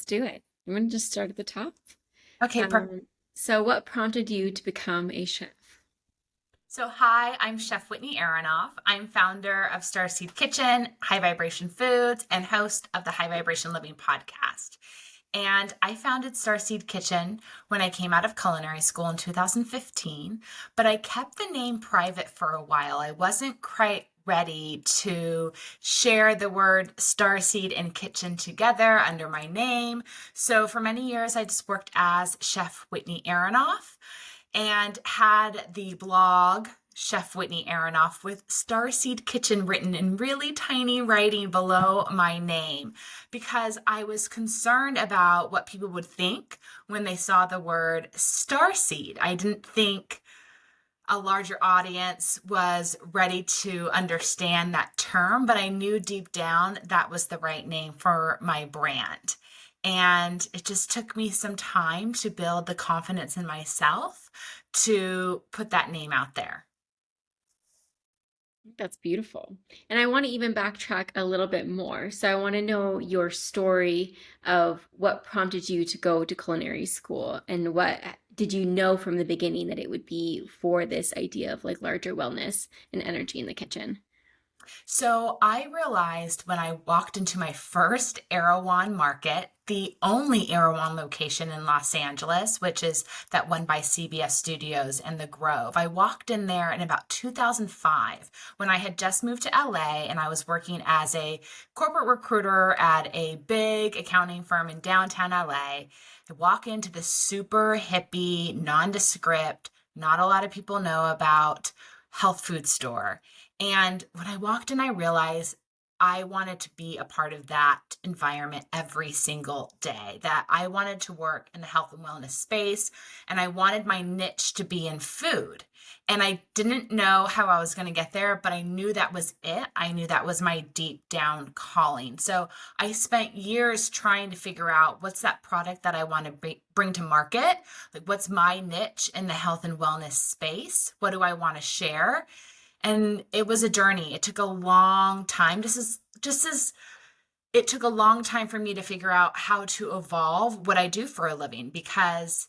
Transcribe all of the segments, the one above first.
do it. I'm going to just start at the top. Okay, perfect. So what prompted you to become a chef? So, hi, I'm Chef Whitney Aronoff. I'm founder of Starseed Kitchen, High Vibration Foods, and host of the High Vibration Living podcast. And I founded Starseed Kitchen when I came out of culinary school in 2015, but I kept the name private for a while. I wasn't quite ready to share the word Starseed and Kitchen together under my name. So for many years, I just worked as Chef Whitney Aronoff and had the blog Chef Whitney Aronoff with Starseed Kitchen written in really tiny writing below my name because I was concerned about what people would think when they saw the word Starseed. I didn't think a larger audience was ready to understand that term, but I knew deep down that was the right name for my brand. And it just took me some time to build the confidence in myself to put that name out there. That's beautiful. And I want to even backtrack a little bit more. So I want to know your story of what prompted you to go to culinary school and what did you know from the beginning that it would be for this idea of like larger wellness and energy in the kitchen? So I realized when I walked into my first Erewhon market, the only Erewhon location in Los Angeles, which is that one by CBS Studios and the Grove. I walked in there in about 2005 when I had just moved to LA and I was working as a corporate recruiter at a big accounting firm in downtown LA. I walk into this super hippie, nondescript, not a lot of people know about health food store. And when I walked in, I realized I wanted to be a part of that environment every single day, that I wanted to work in the health and wellness space, and I wanted my niche to be in food. And I didn't know how I was going to get there, but I knew that was it. I knew that was my deep down calling. So I spent years trying to figure out what's that product that I want to bring to market? Like, what's my niche in the health and wellness space? What do I want to share? And it was a journey. It took a long time. Just as it took a long time for me to figure out how to evolve what I do for a living because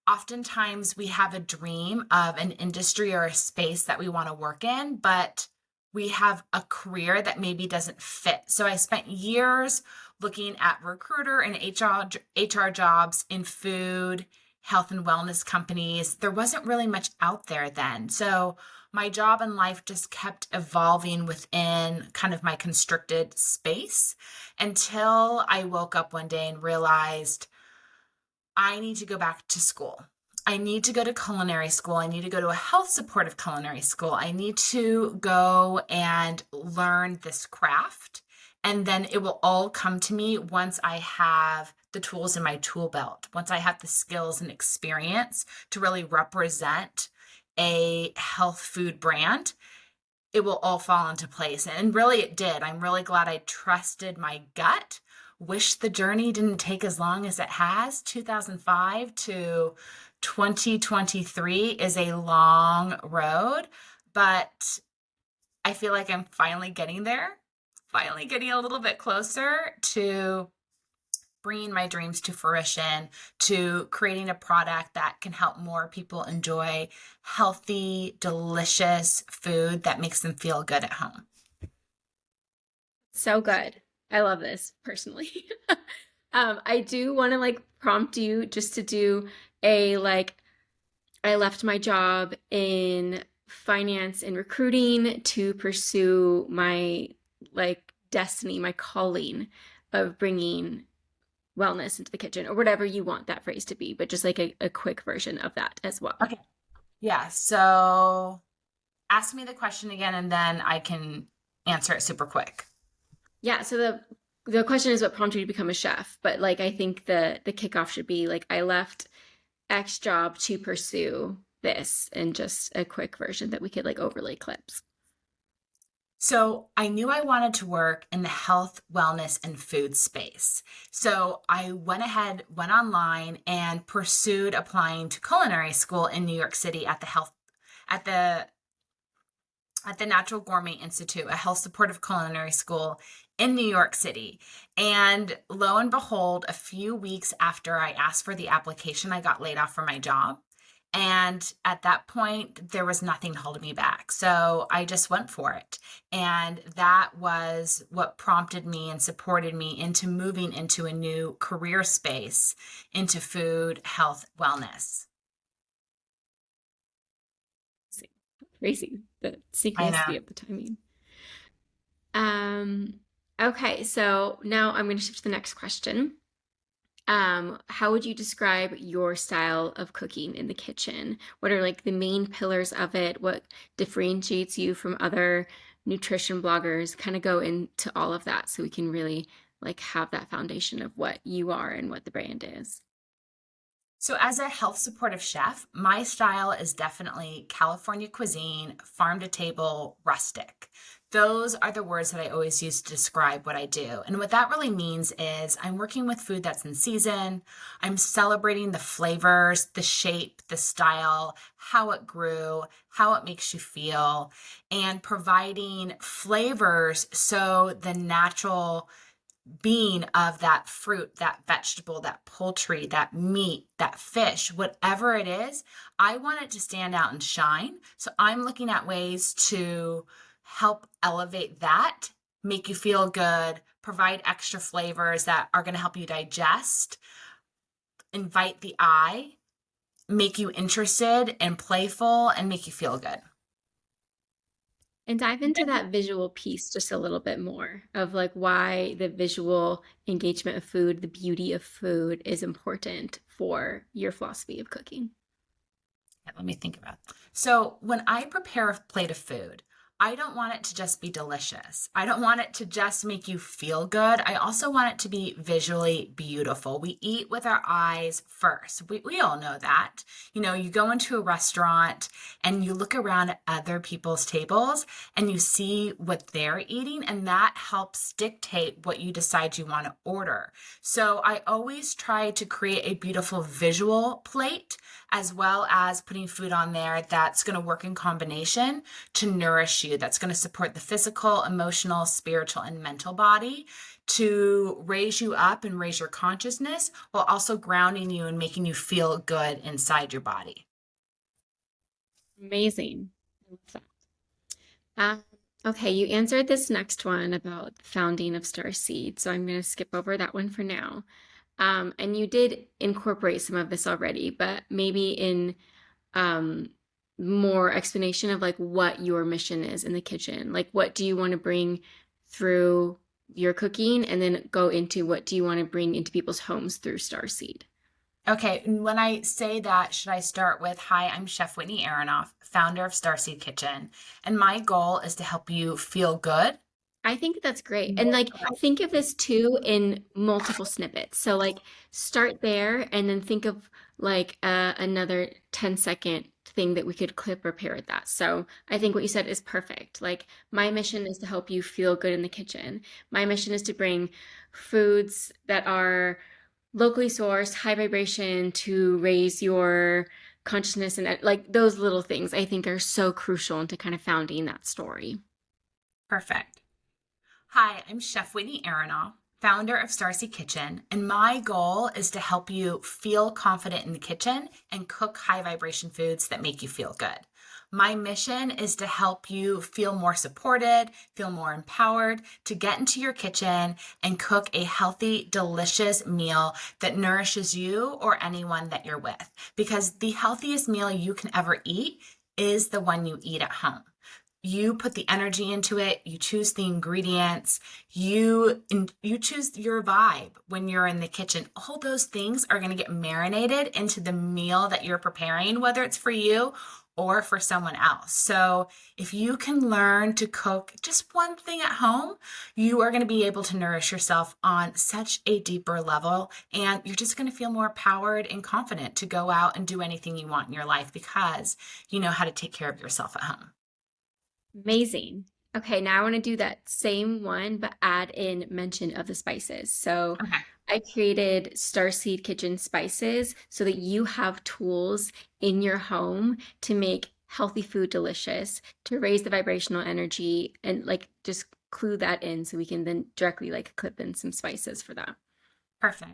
oftentimes we have a dream of an industry or a space that we want to work in, but we have a career that maybe doesn't fit. So I spent years looking at recruiter and HR jobs in food, health and wellness companies. There wasn't really much out there then. So my job in life just kept evolving within kind of my constricted space until I woke up one day and realized I need to go back to school. I need to go to culinary school. I need to go to a health supportive culinary school. I need to go and learn this craft. And then it will all come to me once I have the tools in my tool belt, once I have the skills and experience to really represent a health food brand, it will all fall into place. And really, it did. I'm really glad I trusted my gut. Wish the journey didn't take as long as it has. 2005 to 2023 is a long road, but I feel like I'm finally getting there, finally getting a little bit closer to bringing my dreams to fruition, to creating a product that can help more people enjoy healthy, delicious food that makes them feel good at home. So good. I love this personally. I do want to like prompt you just to do a like I left my job in finance and recruiting to pursue my like destiny, my calling of bringing wellness into the kitchen or whatever you want that phrase to be, but just like a quick version of that as well. Okay. Yeah. So ask me the question again and then I can answer it super quick. Yeah, so the question is what prompted you to become a chef, but like I think the kickoff should be like I left X job to pursue this and just a quick version that we could like overlay clips. So I knew I wanted to work in the health, wellness, and food space. So I went ahead, went online, and pursued applying to culinary school in New York City at the Natural Gourmet Institute, a health supportive culinary school in New York City. And lo and behold, a few weeks after I asked for the application, I got laid off from my job. And at that point, there was nothing holding me back. So I just went for it. And that was what prompted me and supported me into moving into a new career space into food, health, wellness. Crazy, the I know. synchronicity of the timing. Um, okay, so now I'm going to shift to the next question. How would you describe your style of cooking in the kitchen? What are like the main pillars of it? What differentiates you from other nutrition bloggers? Kind of go into all of that so we can really like have that foundation of what you are and what the brand is. So, as a health supportive chef, my style is definitely California cuisine, farm to table, rustic. Those are the words that I always use to describe what I do. And what that really means is I'm working with food that's in season. I'm celebrating the flavors, the shape, the style, how it grew, how it makes you feel, and providing flavors so the natural being of that fruit, that vegetable, that poultry, that meat, that fish, whatever it is, I want it to stand out and shine. So I'm looking at ways to help elevate that, make you feel good, provide extra flavors that are going to help you digest, invite the eye, make you interested and playful, and make you feel good. And dive into that visual piece just a little bit more of like why the visual engagement of food, the beauty of food is important for your philosophy of cooking. Let me think about it. So when I prepare a plate of food, I don't want it to just be delicious. I don't want it to just make you feel good. I also want it to be visually beautiful. We eat with our eyes first. We all know that. You know, you go into a restaurant and you look around at other people's tables and you see what they're eating, and that helps dictate what you decide you want to order. So I always try to create a beautiful visual plate as well as putting food on there that's going to work in combination to nourish you, that's going to support the physical, emotional, spiritual, and mental body to raise you up and raise your consciousness while also grounding you and making you feel good inside your body. Amazing. I love that. Um, okay, you answered this next one about the founding of Starseed, so I'm going to skip over that one for now. And you did incorporate some of this already, but maybe in um, more explanation of like what your mission is in the kitchen. Like, what do you want to bring through your cooking, and then go into what do you want to bring into people's homes through Starseed. Okay, and when I say that, should I start with, hi, I'm Chef Whitney Aronoff, founder of Starseed Kitchen, and my goal is to help you feel good. I think that's great. And like think of this too in multiple snippets. So like start there and then think of like another 10-second thing that we could clip or pair with that. So I think what you said is perfect. Like my mission is to help you feel good in the kitchen. My mission is to bring foods that are locally sourced, high vibration to raise your consciousness and like those little things I think are so crucial into kind of founding that story. Perfect. Hi, I'm Chef Whitney Aronoff, founder of Starseed Kitchen, and my goal is to help you feel confident in the kitchen and cook high vibration foods that make you feel good. My mission is to help you feel more supported, feel more empowered to get into your kitchen and cook a healthy, delicious meal that nourishes you or anyone that you're with. Because the healthiest meal you can ever eat is the one you eat at home. You put the energy into it, you choose the ingredients, you choose your vibe when you're in the kitchen. All those things are going to get marinated into the meal that you're preparing, whether it's for you or for someone else. So if you can learn to cook just one thing at home, you are going to be able to nourish yourself on such a deeper level, and you're just going to feel more empowered and confident to go out and do anything you want in your life because you know how to take care of yourself at home. Amazing. Okay, now I want to do that same one, but add in mention of the spices. So Okay. I created Starseed Kitchen spices so that you have tools in your home to make healthy food delicious, to raise the vibrational energy and like just clue that in so we can then directly like clip in some spices for that. Perfect.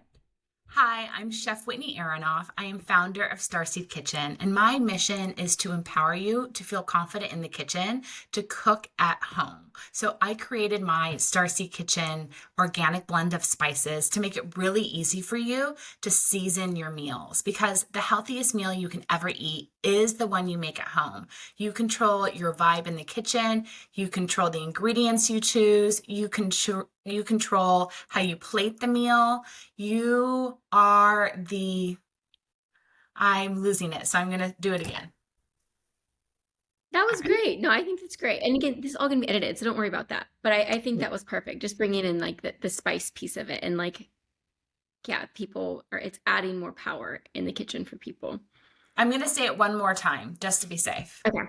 Hi, I'm Chef Whitney Aronoff. I am founder of Starseed Kitchen, and my mission is to empower you to feel confident in the kitchen to cook at home. So I created my Starseed Kitchen organic blend of spices to make it really easy for you to season your meals, because the healthiest meal you can ever eat is the one you make at home. You control your vibe in the kitchen, you control the ingredients you choose, you control how you plate the meal. You are the, I'm losing it, so I'm going to do it again. That All was right. great. No, I think that's great. And again, this is all gonna be edited, so don't worry about that. But I think that was perfect. Just bringing in like the spice piece of it and like, yeah, people are it's adding more power in the kitchen for people. I'm going to say it one more time just to be safe. Okay.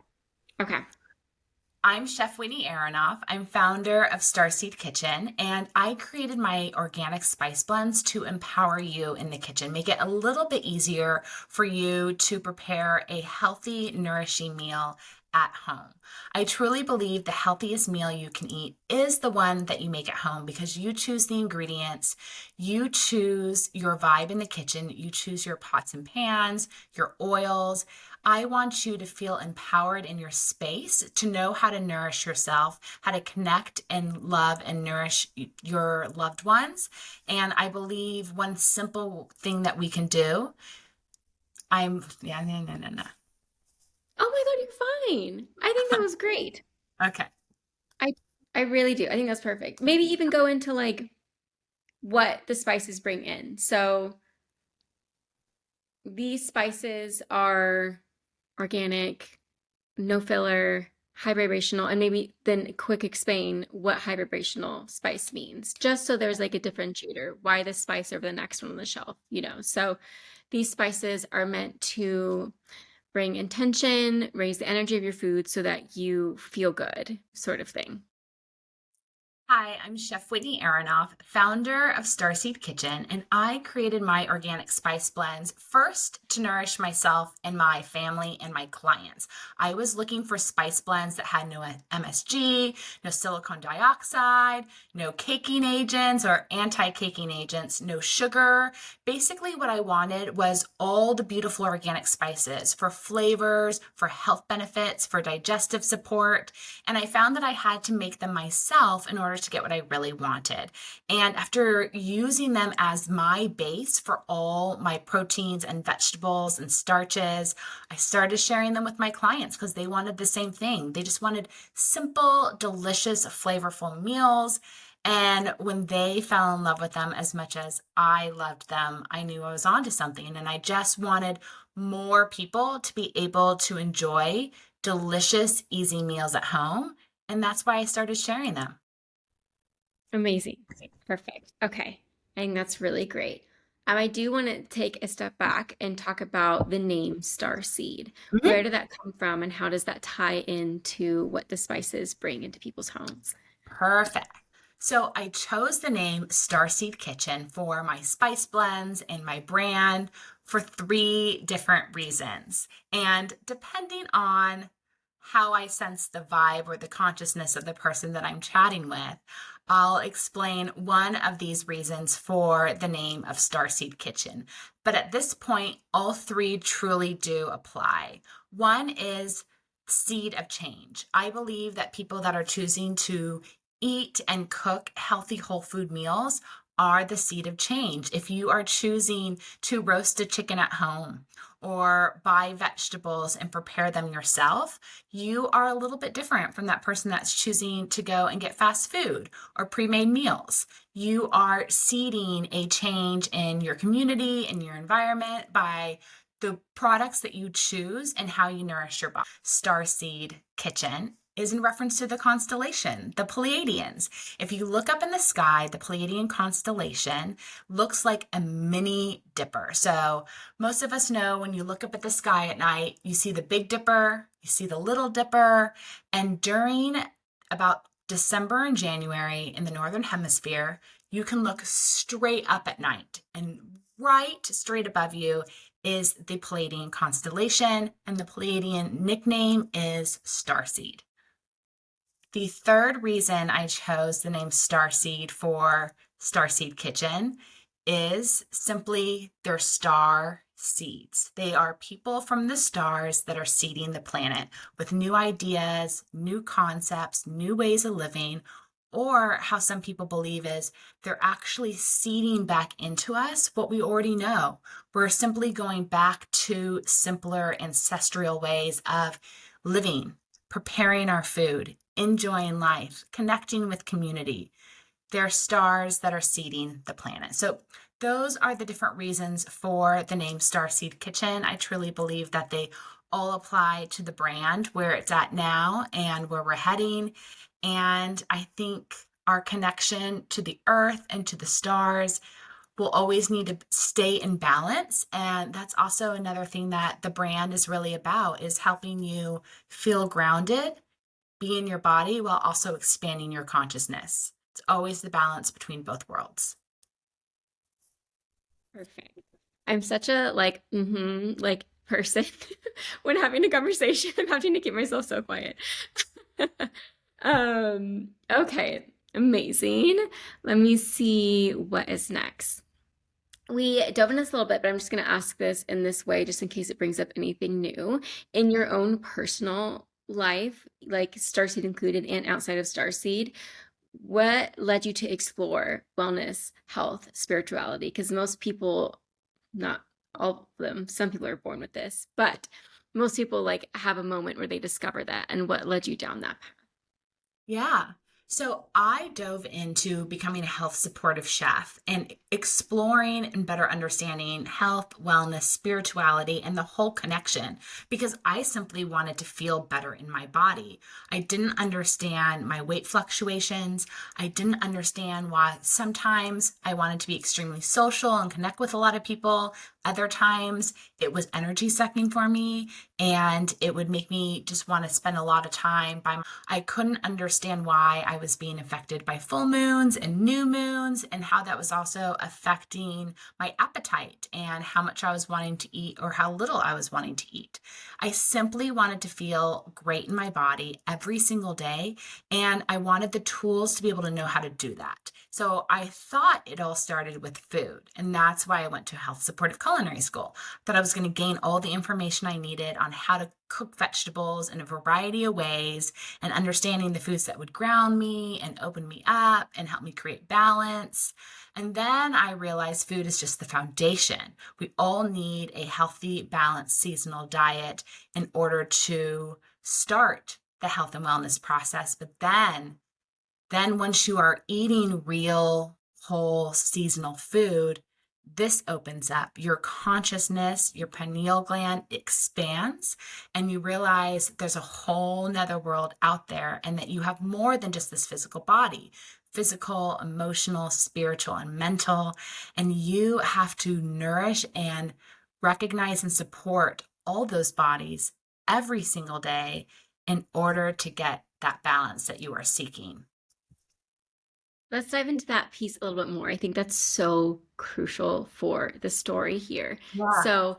Okay. I'm Chef Whitney Aronoff. I'm founder of Starseed Kitchen, and I created my organic spice blends to empower you in the kitchen, make it a little bit easier for you to prepare a healthy, nourishing meal at home. I truly believe the healthiest meal you can eat is the one that you make at home, because you choose the ingredients, you choose your vibe in the kitchen, you choose your pots and pans, your oils. I want you to feel empowered in your space, to know how to nourish yourself, how to connect and love and nourish your loved ones. And I believe one simple thing that we can do, yeah, no, no, no, no. Oh my God, you're fine. I think that was great. Okay. I I really do. I think that's perfect. Maybe even go into like what the spices bring in. So these spices are organic, no filler, high vibrational, and maybe then quick explain what high vibrational spice means, just so there's like a differentiator. Why this spice over the next one on the shelf, you know? So these spices are meant to bring intention, raise the energy of your food so that you feel good, sort of thing. Hi, I'm Chef Whitney Aronoff, founder of Starseed Kitchen, and I created my organic spice blends first to nourish myself and my family and my clients. I was looking for spice blends that had no MSG, no silicone dioxide, no caking agents or anti-caking agents, no sugar. Basically, what I wanted was all the beautiful organic spices for flavors, for health benefits, for digestive support. And I found that I had to make them myself in order to get what I really wanted. And after using them as my base for all my proteins and vegetables and starches, I started sharing them with my clients because they wanted the same thing. They just wanted simple, delicious, flavorful meals. And when they fell in love with them as much as I loved them, I knew I was onto something. And I just wanted more people to be able to enjoy delicious, easy meals at home. And that's why I started sharing them. Amazing. Perfect. Okay. I think that's really great. I do want to take a step back and talk about the name Starseed. Where Mhm. did that come from, and how does that tie into what the spices bring into people's homes? Perfect. So I chose the name Starseed Kitchen for my spice blends and my brand for three different reasons. And depending on how I sense the vibe or the consciousness of the person that I'm chatting with, I'll explain one of these reasons for the name of Starseed Kitchen. But at this point, all three truly do apply. One is seed of change. I believe that people that are choosing to eat and cook healthy whole food meals are the seed of change. If you are choosing to roast a chicken at home or buy vegetables and prepare them yourself, you are a little bit different from that person that's choosing to go and get fast food or pre-made meals. You are seeding a change in your community and your environment by the products that you choose and how you nourish your body. Starseed Kitchen is in reference to the constellation, the Pleiadians. If you look up in the sky, the Pleiadian constellation looks like a mini dipper. So most of us know when you look up at the sky at night, you see the Big Dipper, you see the Little Dipper, and during about December and January in the Northern Hemisphere, you can look straight up at night, and right straight above you is the Pleiadian constellation, and the Pleiadian nickname is Starseed. The third reason I chose the name Starseed for Starseed Kitchen is simply their star seeds. They are people from the stars that are seeding the planet with new ideas, new concepts, new ways of living, or how some people believe is they're actually seeding back into us what we already know. We're simply going back to simpler ancestral ways of living, preparing our food, enjoying life, connecting with community. They're stars that are seeding the planet. So those are the different reasons for the name Starseed Kitchen. I truly believe that they all apply to the brand, where it's at now and where we're heading. And I think our connection to the earth and to the stars will always need to stay in balance. And that's also another thing that the brand is really about, is helping you feel grounded, be in your body while also expanding your consciousness. It's always the balance between both worlds. Perfect. I'm such a like person when having a conversation. I'm having to keep myself so quiet. Okay, amazing. Let me see what is next. We dove into this a little bit, but I'm just going to ask this in this way just in case it brings up anything new. In your own personal life, like Starseed included and outside of Starseed, what led you to explore wellness, health, spirituality? Because most people, not all of them, some people are born with this, but most people like have a moment where they discover that. And what led you down that path? Yeah. So I dove into becoming a health supportive chef and exploring and better understanding health, wellness, spirituality, and the whole connection, because I simply wanted to feel better in my body. I didn't understand my weight fluctuations. I didn't understand why sometimes I wanted to be extremely social and connect with a lot of people. Other times it was energy sucking for me, and it would make me just want to spend a lot of time by. I couldn't understand why I was being affected by full moons and new moons, and how that was also affecting my appetite and how much I was wanting to eat or how little I was wanting to eat. I simply wanted to feel great in my body every single day, and I wanted the tools to be able to know how to do that. So I thought it all started with food, and that's why I went to health supportive culinary school. That I was going to gain all the information I needed on how to cook vegetables in a variety of ways, and understanding the foods that would ground me and open me up and help me create balance. And then I realized food is just the foundation. We all need a healthy, balanced, seasonal diet in order to start the health and wellness process. But then once you are eating real, whole, seasonal food, this opens up your consciousness, your pineal gland expands, and you realize there's a whole nother world out there, and that you have more than just this physical body, physical, emotional, spiritual, and mental. And you have to nourish and recognize and support all those bodies every single day in order to get that balance that you are seeking. Let's dive into that piece a little bit more. I think that's so crucial for the story here. Yeah. So,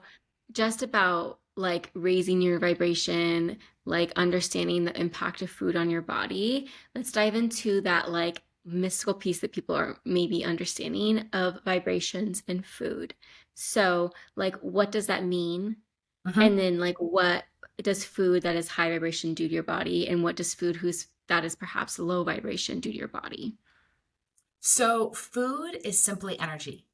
just about like raising your vibration, like understanding the impact of food on your body. Let's dive into that like mystical piece that people are maybe understanding of vibrations and food. So, like, what does that mean? Mhm. And then, like, what does food that is high vibration do to your body? And what does food who's that is perhaps low vibration do to your body? So, food is simply energy.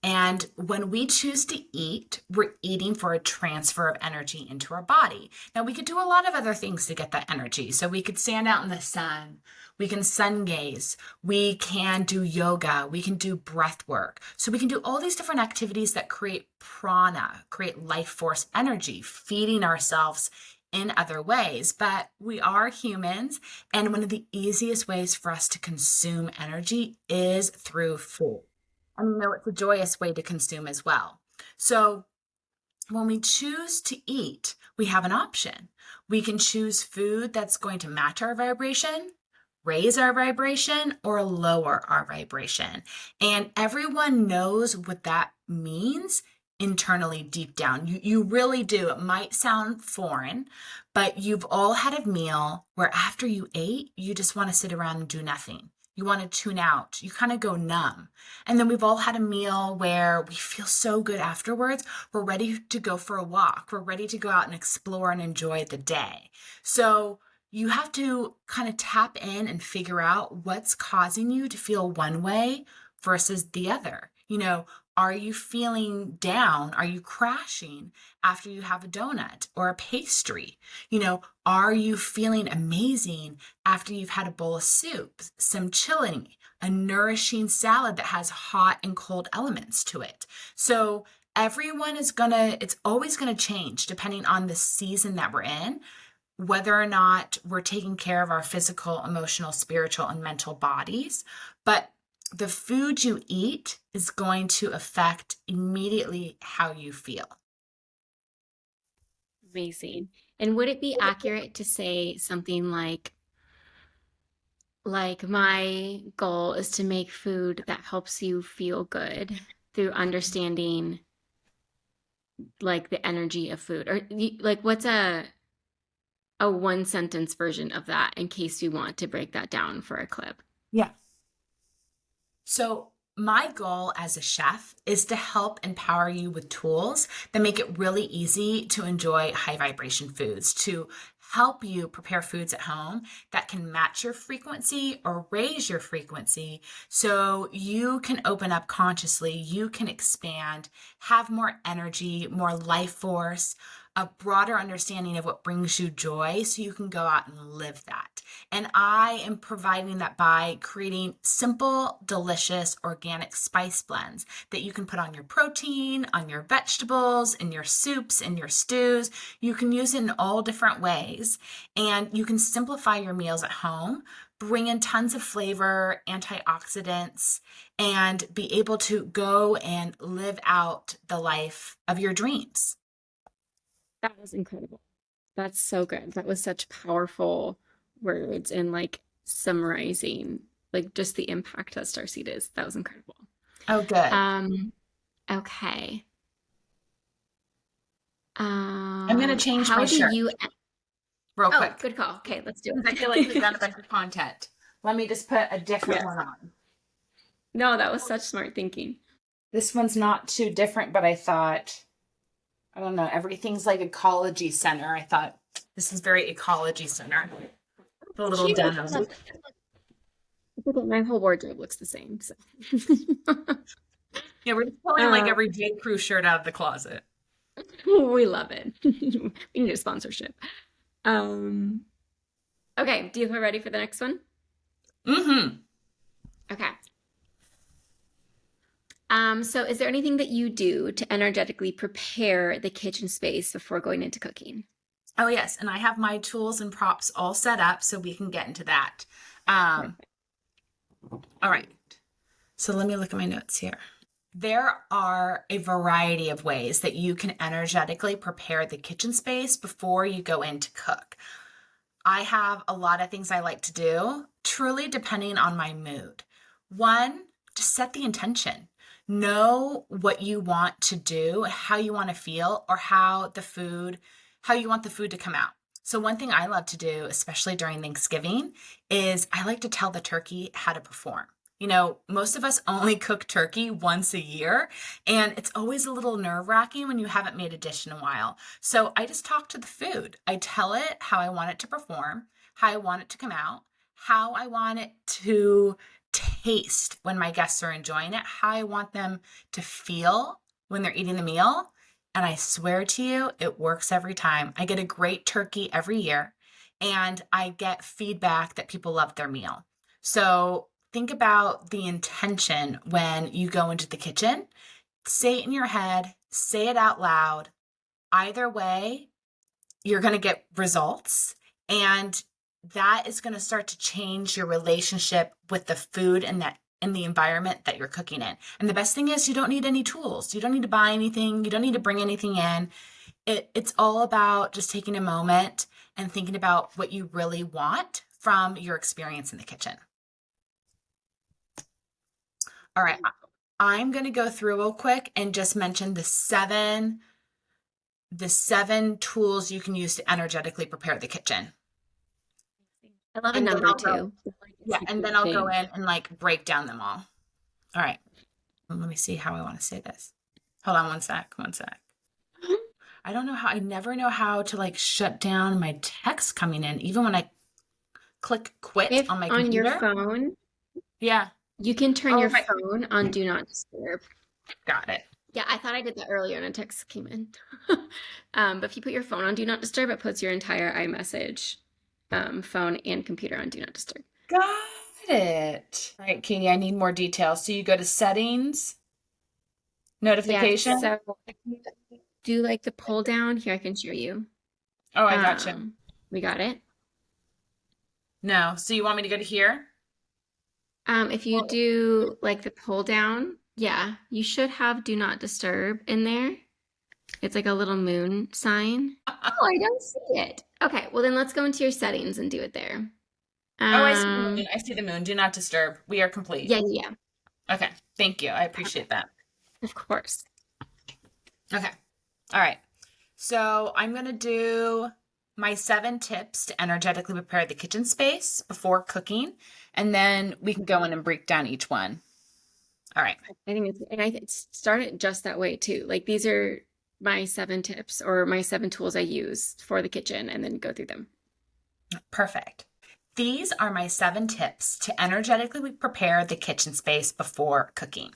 And when we choose to eat, we're eating for a transfer of energy into our body. Now, we could do a lot of other things to get that energy. So, we could stand out in the sun, we can sun gaze, we can do yoga, we can do breath work. So, we can do all these different activities that create prana, create life force energy, feeding ourselves in other ways. But we are humans, and one of the easiest ways for us to consume energy is through food. And you know, it's a joyous way to consume as well. So when we choose to eat, we have an option. We can choose food that's going to match our vibration, raise our vibration, or lower our vibration. And everyone knows what that means internally deep down. You really do. It might sound foreign, but you've all had a meal where after you ate, you just want to sit around and do nothing. You want to tune out. You kind of go numb. And then we've all had a meal where we feel so good afterwards. We're ready to go for a walk. We're ready to go out and explore and enjoy the day. So you have to kind of tap in and figure out what's causing you to feel one way versus the other. Are you feeling down? Are you crashing after you have a donut or a pastry? Are you feeling amazing after you've had a bowl of soup, some chili, a nourishing salad that has hot and cold elements to it? So it's always gonna change depending on the season that we're in, whether or not we're taking care of our physical, emotional, spiritual, and mental bodies. But the food you eat is going to affect immediately how you feel. Amazing. And would it be accurate to say something like my goal is to make food that helps you feel good through understanding like the energy of food? Or like what's a one sentence version of that in case you want to break that down for a clip? Yeah. So my goal as a chef is to help empower you with tools that make it really easy to enjoy high vibration foods, to help you prepare foods at home that can match your frequency or raise your frequency so you can open up consciously, you can expand, have more energy, more life force, a broader understanding of what brings you joy so you can go out and live that. And I am providing that by creating simple, delicious, organic spice blends that you can put on your protein, on your vegetables, in your soups, in your stews. You can use it in all different ways. And you can simplify your meals at home, bring in tons of flavor, antioxidants, and be able to go and live out the life of your dreams. That was incredible. That's so good. That was such powerful words and like summarizing like just the impact that Starseed is. That was incredible. Oh, good. Um, okay. I'm going to change my How do shirt you, real oh, quick good call. Okay, let's do because I feel like we've it. got a bunch of content. Let me just put a different Yes. one on. No, that was such smart thinking. This one's not too different, but I thought, I don't know, everything's like ecology center. I thought this is very ecology center. The little Cute. denim. I think my whole wardrobe looks the same. So. Yeah, we're just pulling like Uh, every J. Crew shirt out of the closet. we love it. We need a sponsorship. Um, okay, do you feel ready for the next one? Mm-hmm. Okay. So is there anything that you do to energetically prepare the kitchen space before going into cooking? Oh, yes. And I have my tools and props all set up so we can get into that. Um, Perfect. all right. So let me look at my notes here. There are a variety of ways that you can energetically prepare the kitchen space before you go in to cook. I have a lot of things I like to do, truly depending on my mood. One, just set the intention. Know what you want to do, how you want to feel, or how you want the food to come out. So one thing I love to do, especially during Thanksgiving, is I like to tell the turkey how to perform. Most of us only cook turkey once a year, and it's always a little nerve-wracking when you haven't made a dish in a while. So I just talk to the food. I tell it how I want it to perform, how I want it to come out, how I want it to taste when my guests are enjoying it, how I want them to feel when they're eating the meal. And I swear to you, it works every time. I get a great turkey every year, and I get feedback that people love their meal. So think about the intention when you go into the kitchen. Say it in your head, say it out loud. Either way, you're going to get results. And that is going to start to change your relationship with the food and the environment that you're cooking in. And the best thing is you don't need any tools. You don't need to buy anything. You don't need to bring anything in. It's all about just taking a moment and thinking about what you really want from your experience in the kitchen. All right. I'm going to go through real quick and just mention the seven tools you can use to energetically prepare the kitchen. I love a And then number I'll go, too. It's like it's yeah, a and then good I'll go thing. in and like break down them all. All right. Let me see how I want to say this. Hold on one sec. One sec. I never know how to like shut down my text coming in, even when I click quit If on my on your computer. phone, Yeah. you can turn Oh, your right. phone on Do Not Disturb. Got it. Yeah, I thought I did that earlier and a text came in. But if you put your phone on Do Not Disturb, it puts your entire iMessage phone and computer on Do Not Disturb. Got it. All right, Katie, I need more details. So you go to settings, Yes, notification. so if you do like the pull down, here I can show you. Oh, I got you. Um, we got it. No. So you want me to go to here? If you do like the pull down, yeah, you should have Do Not Disturb in there. It's like a little moon sign. Oh, I don't see it. Okay, well then let's go into your settings and do it there. Oh, I see the moon. Um, I see the moon. Do not disturb. We are complete. yeah, yeah, yeah. Okay. Thank you. I Okay, appreciate that. of course. Okay. All right. So I'm going to do my 7 tips to energetically prepare the kitchen space before cooking, and then we can go in and break down each one. All right. I think and I started just that way too. Like these are my 7 tips or my 7 tools I use for the kitchen and then go through them. Perfect. These are my 7 tips to energetically prepare the kitchen space before cooking.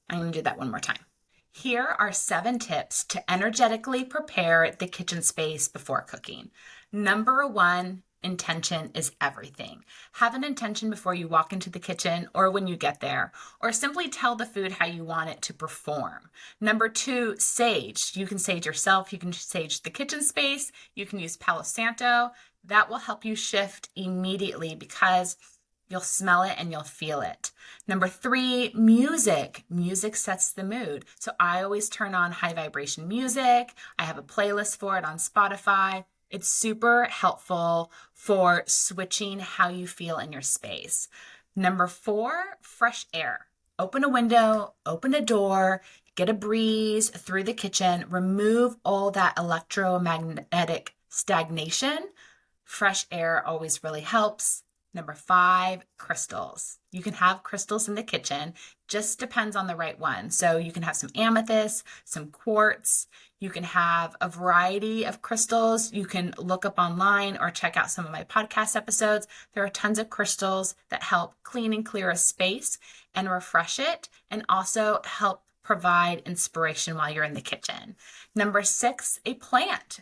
I'm going to do that one more time. Here are 7 tips to energetically prepare the kitchen space before cooking. Number 1, intention is everything. Have an intention before you walk into the kitchen or when you get there, or simply tell the food how you want it to perform. Number 2, sage. You can sage yourself, you can sage the kitchen space, you can use Palo Santo. That will help you shift immediately because you'll smell it and you'll feel it. Number 3, music. Music sets the mood. So I always turn on high vibration music. I have a playlist for it on Spotify. It's super helpful for switching how you feel in your space. Number 4, fresh air. Open a window, open a door, get a breeze through the kitchen, remove all that electromagnetic stagnation. Fresh air always really helps. Number 5, crystals. You can have crystals in the kitchen, just depends on the right one. So you can have some amethyst, some quartz. You can have a variety of crystals. You can look up online or check out some of my podcast episodes. There are tons of crystals that help clean and clear a space and refresh it, and also help provide inspiration while you're in the kitchen. Number 6, a plant.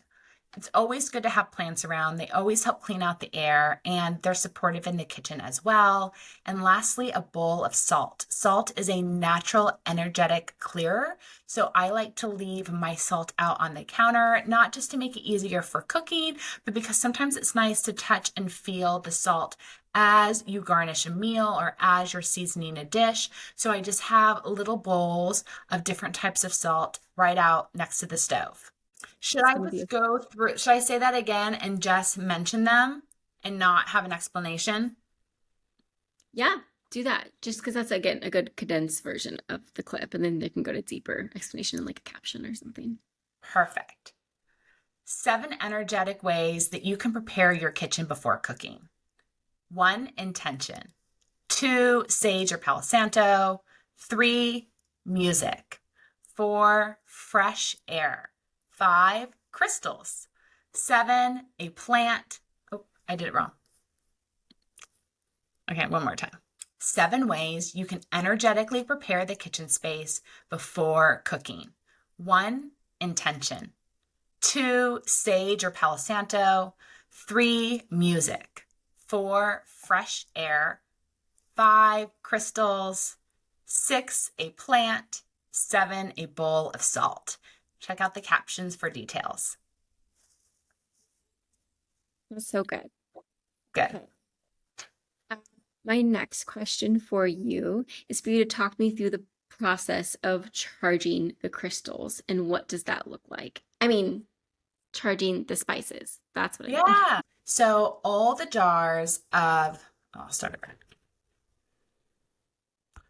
It's always good to have plants around. They always help clean out the air, and they're supportive in the kitchen as well. And lastly, a bowl of salt. Salt is a natural energetic clearer. So I like to leave my salt out on the counter, not just to make it easier for cooking, but because sometimes it's nice to touch and feel the salt as you garnish a meal or as you're seasoning a dish. So I just have little bowls of different types of salt right out next to the stove. Should It's I gonna be just go through, should I say that again and just mention them and not have an explanation? yeah, do that. Just because that's again a good condensed version of the clip, and then they can go to deeper explanation in like a caption or something. Perfect. 7 energetic ways that you can prepare your kitchen before cooking. 1, intention. 2, sage or Palo Santo. 3, music. 4, fresh air. 5, crystals. 7, a plant. Oh, I did it wrong. Okay, one more time. 7 ways you can energetically prepare the kitchen space before cooking. 1, intention. 2, sage or Palo Santo. 3, music. 4, fresh air. 5, crystals. 6, a plant. 7, a bowl of salt. Check out the captions for details. That's so good. Good. Okay. Um, my next question for you is for you to talk me through the process of charging the crystals and what does that look like? I mean, charging the spices. That's what I mean. Yeah. So all the jars of, oh, I'll start over.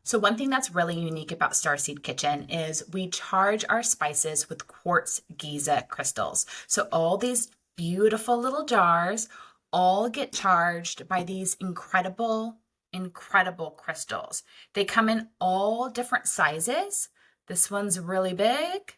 So one thing that's really unique about Starseed Kitchen is we charge our spices with quartz Giza crystals. So all these beautiful little jars all get charged by these incredible crystals. They come in all different sizes. This one's really big.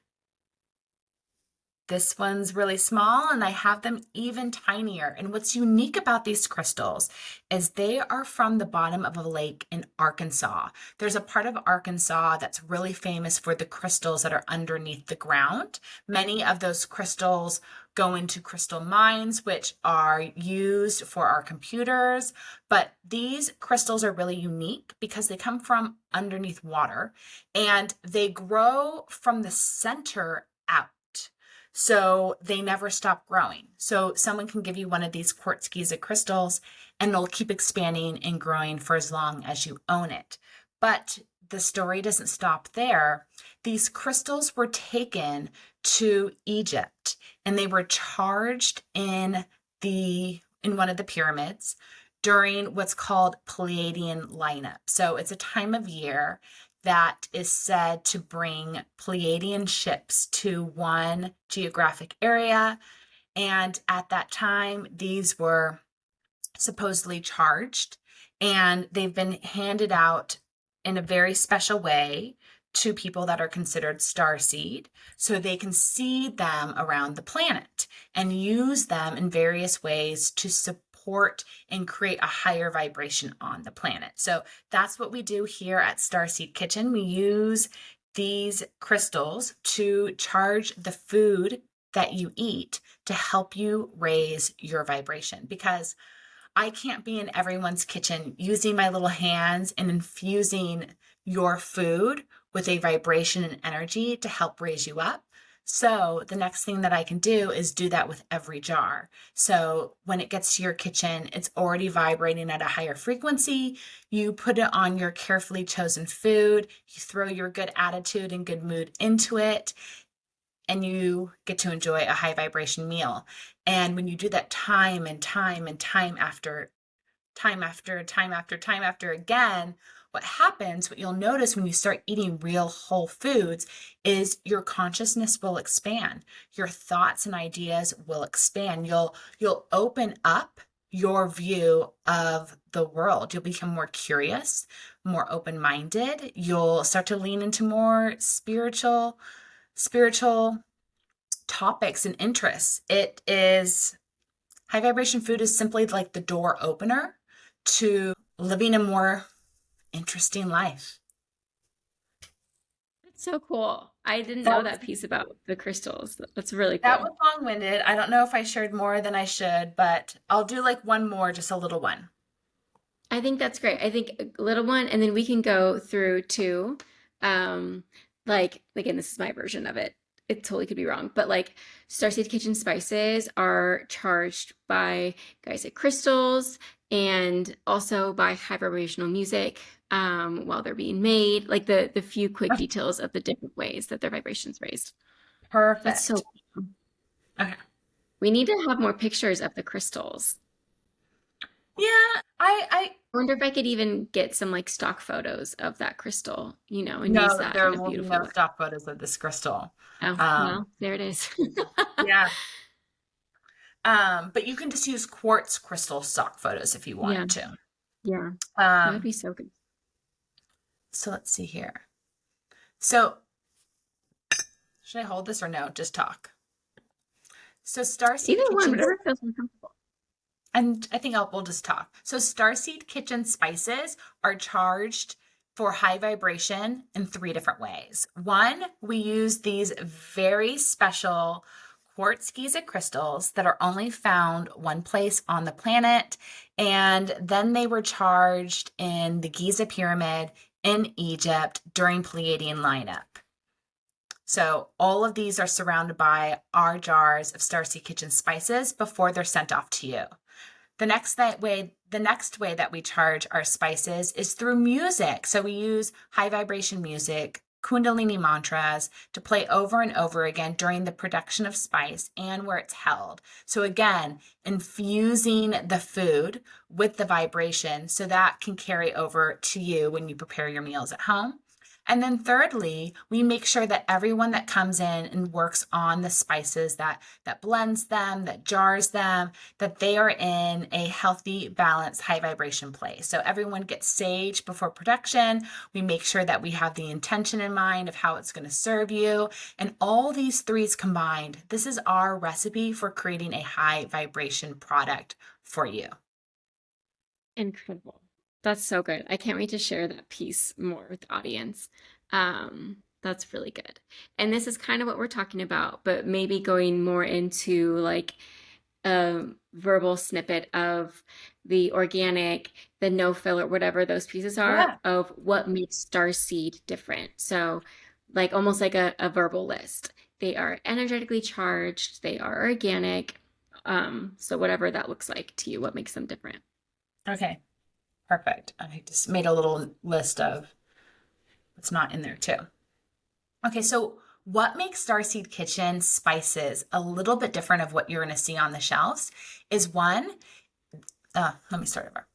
This one's really small, and I have them even tinier. And what's unique about these crystals is they are from the bottom of a lake in Arkansas. There's a part of Arkansas that's really famous for the crystals that are underneath the ground. Many of those crystals go into crystal mines, which are used for our computers. But these crystals are really unique because they come from underneath water and they grow from the center out. So they never stop growing. So someone can give you one of these quartz Giza crystals and they'll keep expanding and growing for as long as you own it. But the story doesn't stop there. These crystals were taken to Egypt and they were charged in one of the pyramids during what's called Pleiadian lineup. So it's a time of year that is said to bring Pleiadian ships to one geographic area. And at that time, these were supposedly charged, and they've been handed out in a very special way to people that are considered starseed so they can seed them around the planet and use them in various ways to support and create a higher vibration on the planet. So that's what we do here at Starseed Kitchen. We use these crystals to charge the food that you eat to help you raise your vibration, because I can't be in everyone's kitchen using my little hands and infusing your food with a vibration and energy to help raise you up. So the next thing that I can do is do that with every jar. So when it gets to your kitchen, it's already vibrating at a higher frequency. You put it on your carefully chosen food, you throw your good attitude and good mood into it, and you get to enjoy a high vibration meal. And when you do that time and time and time after again, what happens, what you'll notice when you start eating real whole foods is your consciousness will expand. Your thoughts and ideas will expand. You'll open up your view of the world. You'll become more curious, more open-minded. You'll start to lean into more spiritual topics and interests. High vibration food is simply like the door opener to living a more interesting life. That's so cool. I didn't That know was that piece about the crystals. That's really that cool. was long-winded. I don't know if I shared more than I should, but I'll do like one more, just a little one. I think that's great. I think a little one, and then we can go through to, um, like again, this is my version of it. It totally could be wrong, but like Starseed Kitchen spices are charged by guys at crystals and also by high vibrational music while they're being made. Like the few quick details of the different ways that their vibrations raised. That's so Perfect. cool. Okay. We need to have more pictures of the crystals. Yeah, I I wonder if I could even get some like stock photos of that crystal, and use no, that there in a will be beautiful no way. stock photos of this crystal. Oh, Um, well, there it is. yeah. But you can just use quartz crystal stock photos if you Yeah, wanted to. yeah. That would Um, be so good. so let's see here. So should I hold this or no? Just talk. So Starseed Either one, Kitchen, whatever feels more comfortable. and I think we'll just talk. So Starseed Kitchen spices are charged for high vibration in three different ways. One, we use these very special quartz Giza crystals that are only found one place on the planet. And then they were charged in the Giza pyramid in Egypt during Pleiadian lineup. So all of these are surrounded by our jars of Starseed Kitchen spices before they're sent off to you. The next way that we charge our spices is through music. So we use high vibration music Kundalini mantras to play over and over again during the production of spice and where it's held. So, again, infusing the food with the vibration so that can carry over to you when you prepare your meals at home. And then thirdly, we make sure that everyone that comes in and works on the spices that blends them, that jars them, that they are in a healthy, balanced, high vibration place. So everyone gets sage before production. We make sure that we have the intention in mind of how it's going to serve you. And all these threes combined, this is our recipe for creating a high vibration product for you. Incredible. That's so good. I can't wait to share that piece more with the audience. That's really good. And this is kind of what we're talking about, but maybe going more into like a verbal snippet of the organic, the no filler, whatever those pieces are, Yeah. of what makes Starseed different. So, like almost like a verbal list. They are energetically charged, they are organic. So whatever that looks like to you, what makes them different? Okay. Perfect. I just made a little list of what's not in there too. Okay, so what makes Starseed Kitchen spices a little bit different of what you're going to see on the shelves is one, let me start over.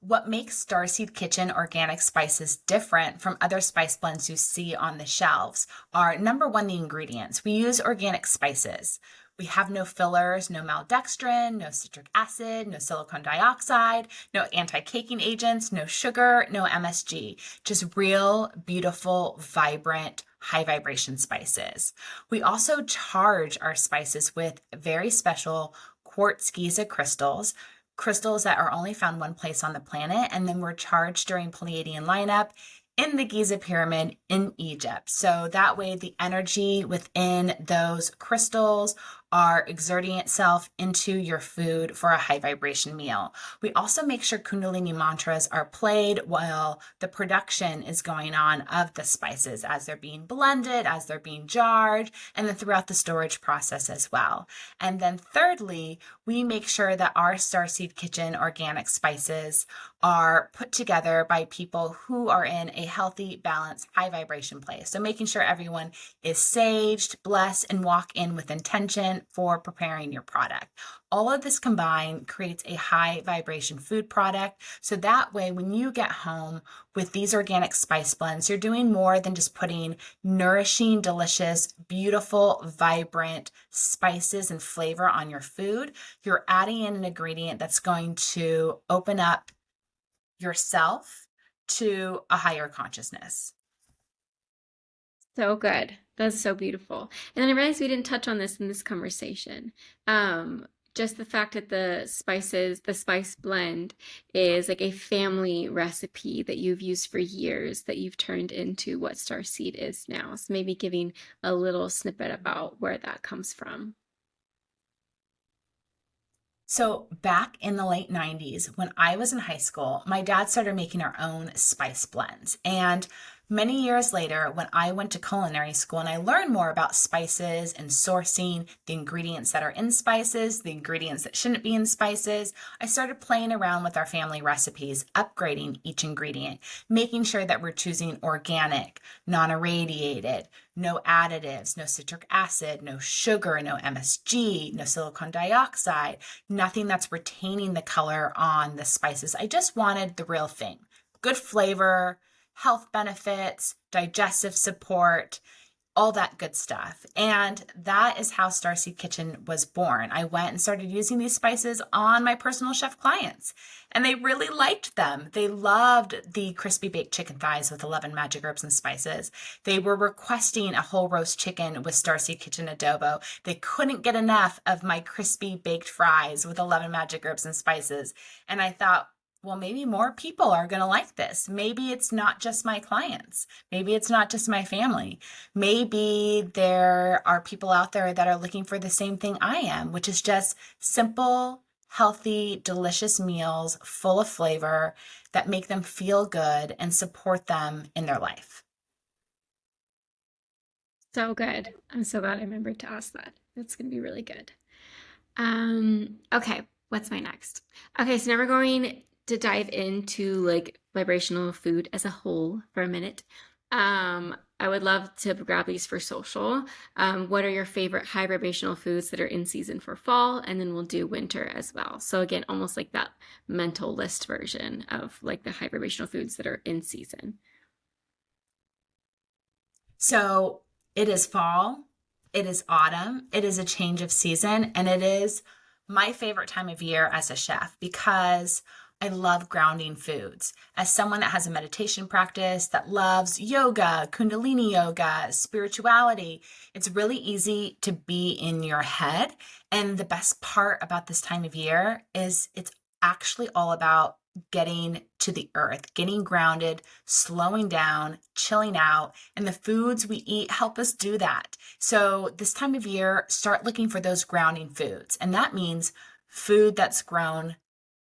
What makes Starseed Kitchen organic spices different from other spice blends you see on the shelves are number one, the ingredients. We use organic spices. We have no fillers, no maltodextrin, no citric acid, no silicon dioxide, no anti-caking agents, no sugar, no MSG, just real, beautiful, vibrant, high vibration spices. We also charge our spices with very special quartz Giza crystals that are only found one place on the planet, and then were charged during Pleiadian lineup in the Giza pyramid in Egypt. So that way the energy within those crystals are exerting itself into your food for a high vibration meal. We also make sure Kundalini mantras are played while the production is going on of the spices as they're being blended, as they're being jarred, and then throughout the storage process as well. And then thirdly, we make sure that our Starseed Kitchen organic spices are put together by people who are in a healthy, balanced, high vibration place. So making sure everyone is saged, blessed, and walk in with intention for preparing your product. All of this combined creates a high vibration food product. So that way, when you get home with these organic spice blends, you're doing more than just putting nourishing, delicious, beautiful, vibrant spices and flavor on your food. You're adding in an ingredient that's going to open up yourself to a higher consciousness. So good. That's so beautiful. And then I realized we didn't touch on this in this conversation. Um, just the fact that the spices, the spice blend is like a family recipe that you've used for years that you've turned into what Starseed is now. So maybe giving a little snippet about where that comes from. So, back in the late 90s, when I was in high school, my dad started making our own spice blends. And many years later, when I went to culinary school and I learned more about spices and sourcing the ingredients that are in spices, the ingredients that shouldn't be in spices, I started playing around with our family recipes, upgrading each ingredient, making sure that we're choosing organic, non irradiated, no additives, no citric acid, no sugar, no MSG, no silicon dioxide, nothing that's retaining the color on the spices. I just wanted the real thing. Good flavor, health benefits, digestive support, all that good stuff. And that is how Starseed Kitchen was born. I went and started using these spices on my personal chef clients, and they really liked them. They loved the crispy baked chicken thighs with 11 magic herbs and spices. They were requesting a whole roast chicken with Starseed Kitchen adobo. They couldn't get enough of my crispy baked fries with 11 magic herbs and spices. And I thought, well, maybe more people are going to like this. Maybe it's not just my clients. Maybe it's not just my family. Maybe there are people out there that are looking for the same thing I am, which is just simple, healthy, delicious meals full of flavor that make them feel good and support them in their life. So good. I'm so glad I remembered to ask that. That's going to be really good. Okay, what's my next? Okay, so now we're going to dive into like vibrational food as a whole for a minute. I would love to grab these for social. What are your favorite high vibrational foods that are in season for fall? And then we'll do winter as well. So again, almost like that mental list version of like the high vibrational foods that are in season. So it is fall, it is autumn, it is a change of season, and it is my favorite time of year as a chef because I love grounding foods. As someone that has a meditation practice that loves yoga, Kundalini yoga, spirituality, it's really easy to be in your head. And the best part about this time of year is it's actually all about getting to the earth, getting grounded, slowing down, chilling out, and the foods we eat help us do that. So this time of year, start looking for those grounding foods. And that means food that's grown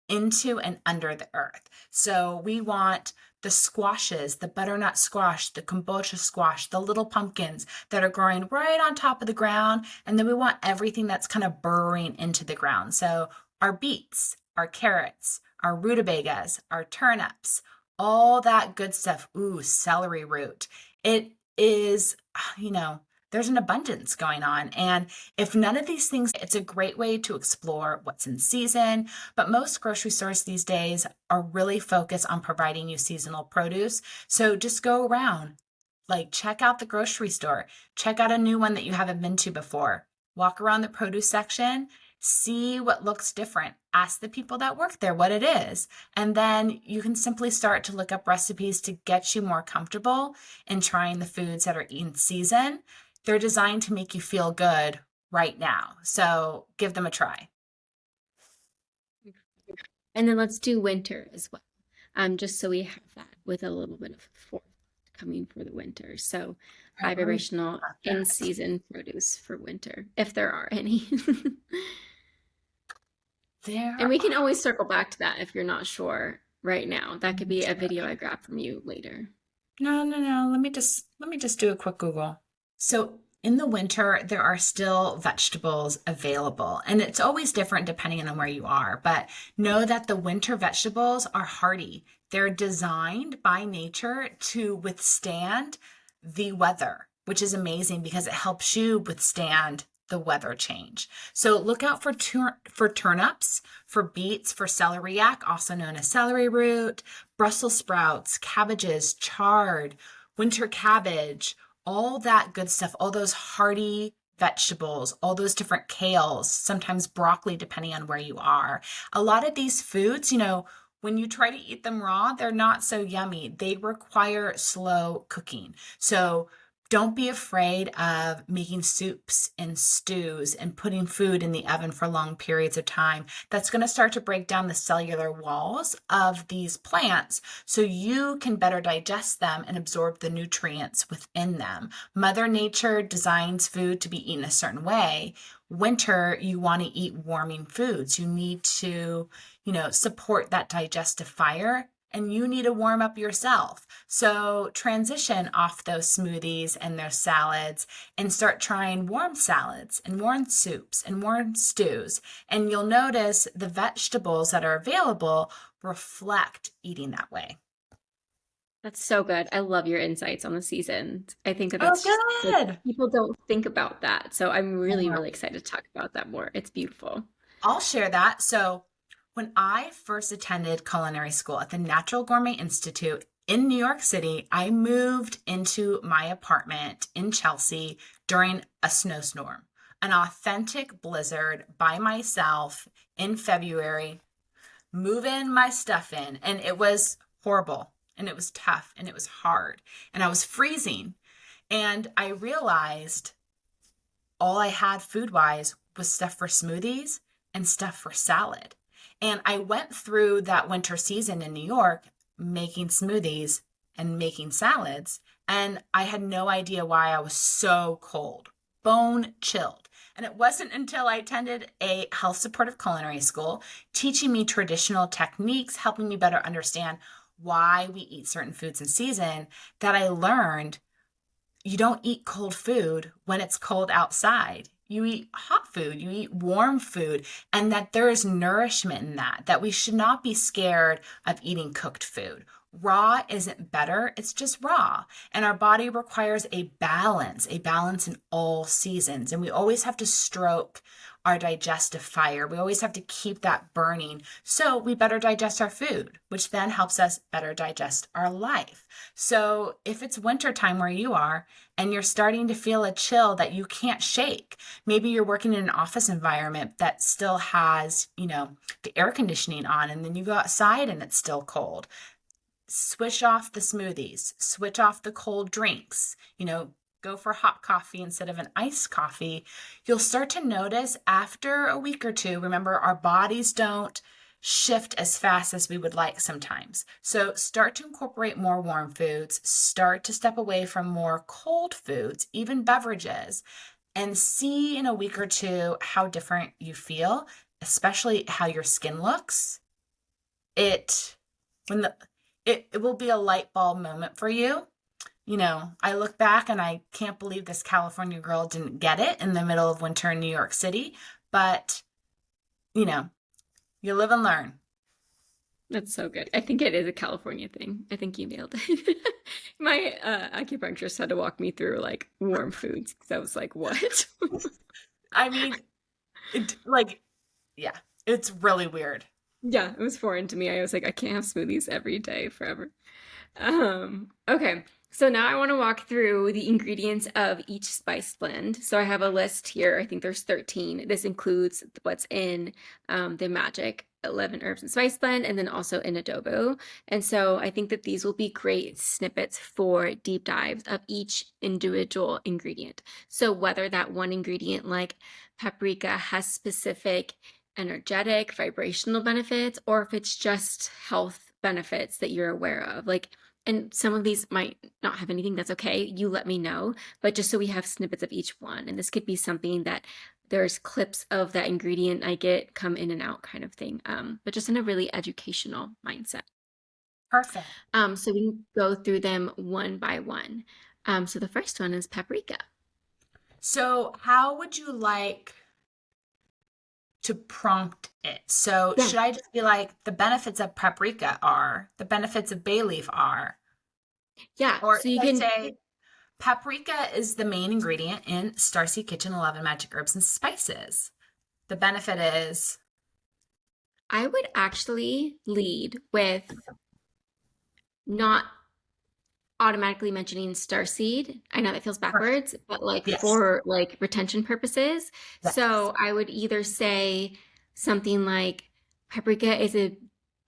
into and under the earth. So we want the squashes, the butternut squash, the kombucha squash, the little pumpkins that are growing right on top of the ground. And then we want everything that's kind of burrowing into the ground. So our beets, our carrots, our rutabagas, our turnips, all that good stuff. Ooh, celery root. It is, you know, there's an abundance going on. And if none of these things, it's a great way to explore what's in season. But most grocery stores these days are really focused on providing you seasonal produce. So just go around, like check out the grocery store, check out a new one that you haven't been to before, walk around the produce section, see what looks different, ask the people that work there what it is. And then you can simply start to look up recipes to get you more comfortable in trying the foods that are in season. They're designed to make you feel good right now. So give them a try. And then let's do winter as well. Just so we have that with a little bit of forethought coming for the winter. So high Let me vibrational about in that. season produce for winter, if there are any. And There we can are always circle back to that if you're not sure right now. That could be a winter. video I grab from you later. No. Let me just do a quick Google. So in the winter, there are still vegetables available, and it's always different depending on where you are. But know that the winter vegetables are hardy. They're designed by nature to withstand the weather, which is amazing because it helps you withstand the weather change. So look out for turnips, for beets, for celeriac, also known as celery root, Brussels sprouts, cabbages, chard, winter cabbage, all that good stuff, all those hearty vegetables, all those different kales, sometimes broccoli, depending on where you are. A lot of these foods, when you try to eat them raw, they're not so yummy. They require slow cooking. So don't be afraid of making soups and stews and putting food in the oven for long periods of time. That's going to start to break down the cellular walls of these plants so you can better digest them and absorb the nutrients within them. Mother Nature designs food to be eaten a certain way. Winter, you want to eat warming foods. You need to, support that digestive fire, and you need to warm up yourself. So transition off those smoothies and those salads and start trying warm salads and warm soups and warm stews. And you'll notice the vegetables that are available reflect eating that way. That's so good. I love your insights on the season. I think that Oh, that's just like good. people don't think about that. So I'm really, Yeah. really excited to talk about that more. It's beautiful. I'll share that. So, when I first attended culinary school at the Natural Gourmet Institute in New York City, I moved into my apartment in Chelsea during a snowstorm, an authentic blizzard by myself in February, moving my stuff in, and it was horrible and it was tough and it was hard and I was freezing. And I realized all I had food wise was stuff for smoothies and stuff for salad. And I went through that winter season in New York making smoothies and making salads. And I had no idea why I was so cold, bone chilled. And it wasn't until I attended a health supportive culinary school, teaching me traditional techniques, helping me better understand why we eat certain foods in season, that I learned you don't eat cold food when it's cold outside. You eat hot food, you eat warm food, and that there is nourishment in that, that we should not be scared of eating cooked food. Raw isn't better, it's just raw. And our body requires a balance in all seasons. And we always have to stroke our digestive fire. We always have to keep that burning. So we better digest our food, which then helps us better digest our life. So if it's wintertime where you are and you're starting to feel a chill that you can't shake, maybe you're working in an office environment that still has, the air conditioning on, and then you go outside and it's still cold. Switch off the smoothies, switch off the cold drinks, go for hot coffee instead of an iced coffee. You'll start to notice after a week or two, remember, our bodies don't shift as fast as we would like sometimes. So start to incorporate more warm foods, start to step away from more cold foods, even beverages, and see in a week or two how different you feel, especially how your skin looks. It when the it will be a light bulb moment for you. I look back and I can't believe this California girl didn't get it in the middle of winter in New York City. But, you live and learn. That's so good. I think it is a California thing. I think you nailed it. My acupuncturist had to walk me through like warm foods because I was like, what? I mean, yeah, it's really weird. Yeah, it was foreign to me. I was like, I can't have smoothies every day forever. Okay, so now I want to walk through the ingredients of each spice blend. So I have a list here. I think there's 13. This includes what's in the Magic 11 herbs and spice blend, and then also in adobo. And so I think that these will be great snippets for deep dives of each individual ingredient. So whether that one ingredient like paprika has specific energetic, vibrational benefits, or if it's just health benefits that you're aware of. And some of these might not have anything, that's okay. You let me know, but just so we have snippets of each one. And this could be something that there's clips of that ingredient I get come in and out kind of thing, but just in a really educational mindset. Perfect. So we can go through them one by one. So the first one is paprika. So how would you like to prompt it? So Yeah. should I just be like, the benefits of paprika are, the benefits of bay leaf are, Yeah. or So you should I can, say, paprika is the main ingredient in Starseed Kitchen 11 Magic Herbs and Spices. The benefit is, I would actually lead with not automatically mentioning starseed. I know that feels perfect. backwards, but like Yes. for like retention purposes. Yes. So I would either say something like paprika is a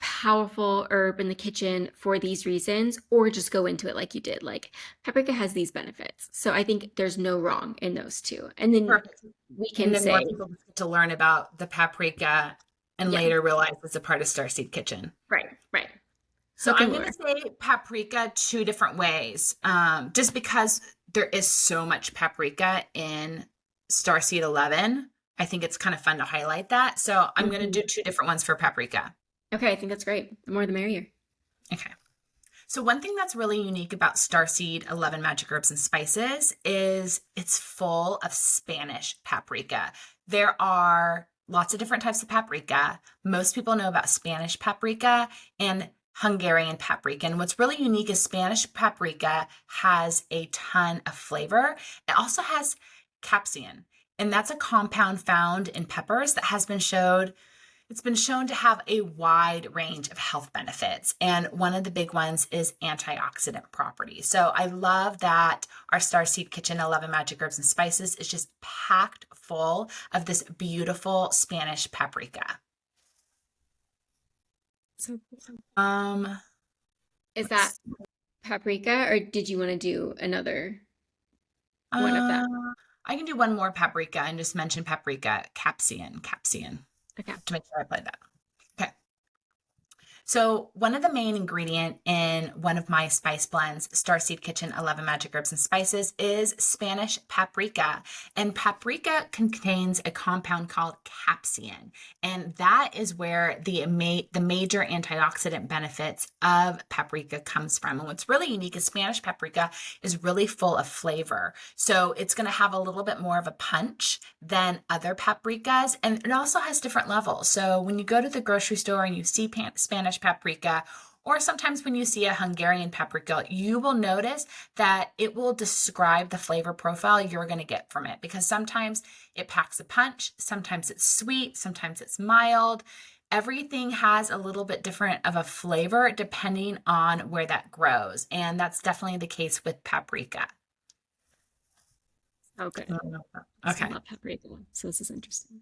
powerful herb in the kitchen for these reasons, or just go into it like you did. Like paprika has these benefits. So I think there's no wrong in those two. And then Perfect. we And can then more say, people get to learn about the paprika and yeah, later realize it's a part of Starseed Kitchen. right, right. So Hook I'm and going to lure. say paprika two different ways, just because there is so much paprika in Starseed 11. I think it's kind of fun to highlight that. So I'm going to do Mhm. two different ones for paprika. Okay, I think that's great. The more the merrier. Okay. So one thing that's really unique about Starseed 11 Magic Herbs and Spices is it's full of Spanish paprika. There are lots of different types of paprika. Most people know about Spanish paprika and Hungarian paprika. And what's really unique is Spanish paprika has a ton of flavor. It also has capsaicin, and that's a compound found in peppers that has been showed it's been shown to have a wide range of health benefits, and one of the big ones is antioxidant properties. So I love that our Starseed Kitchen 11 Magic Herbs and Spices is just packed full of this beautiful Spanish paprika. So Um, is that let's, paprika, or did you want to do another one of uh, them? I can do one more paprika and just mention paprika, capsaicin. Okay. To make sure I play that. Okay. So one of the main ingredient in one of my spice blends, Starseed Kitchen 11 Magic Herbs and Spices, is Spanish paprika. And paprika contains a compound called capsaicin. And that is where the major antioxidant benefits of paprika comes from. And what's really unique is Spanish paprika is really full of flavor. So it's going to have a little bit more of a punch than other paprikas. And it also has different levels. So when you go to the grocery store and you see Spanish paprika, or sometimes when you see a Hungarian paprika, you will notice that it will describe the flavor profile you're going to get from it, because sometimes it packs a punch, sometimes it's sweet, sometimes it's mild. Everything has a little bit different of a flavor depending on where that grows. And that's definitely the case with paprika. Oh, good. Mm, Still okay. love paprika, so this is interesting.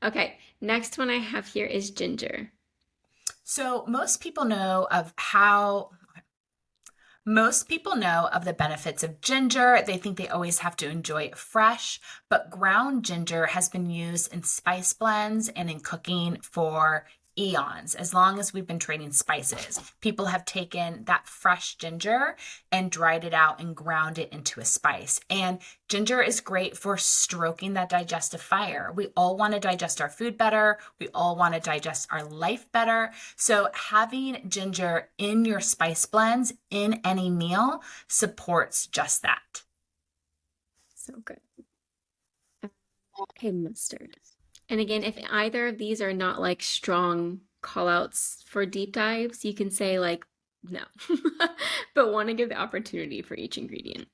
Okay, next one I have here is ginger. So most people know of the benefits of ginger. They think they always have to enjoy it fresh, but ground ginger has been used in spice blends and in cooking for eons. As long as we've been trading spices, people have taken that fresh ginger and dried it out and ground it into a spice. And ginger is great for stroking that digestive fire. We all want to digest our food better. We all want to digest our life better. So having ginger in your spice blends in any meal supports just that. So good. Okay, mustard. And again, if either of these are not like strong call outs for deep dives, you can say like no, but want to give the opportunity for each ingredient.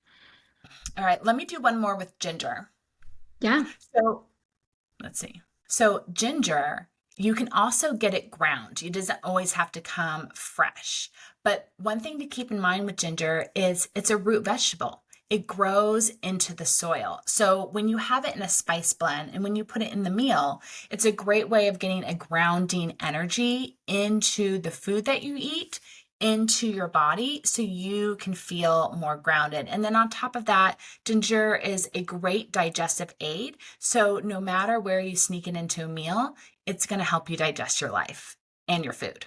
All right, let me do one more with ginger. Yeah. So let's see. So ginger, you can also get it ground. It doesn't always have to come fresh. But one thing to keep in mind with ginger is it's a root vegetable. It grows into the soil. So when you have it in a spice blend and when you put it in the meal, it's a great way of getting a grounding energy into the food that you eat, into your body, so you can feel more grounded. And then on top of that, ginger is a great digestive aid. So no matter where you sneak it into a meal, it's going to help you digest your life and your food.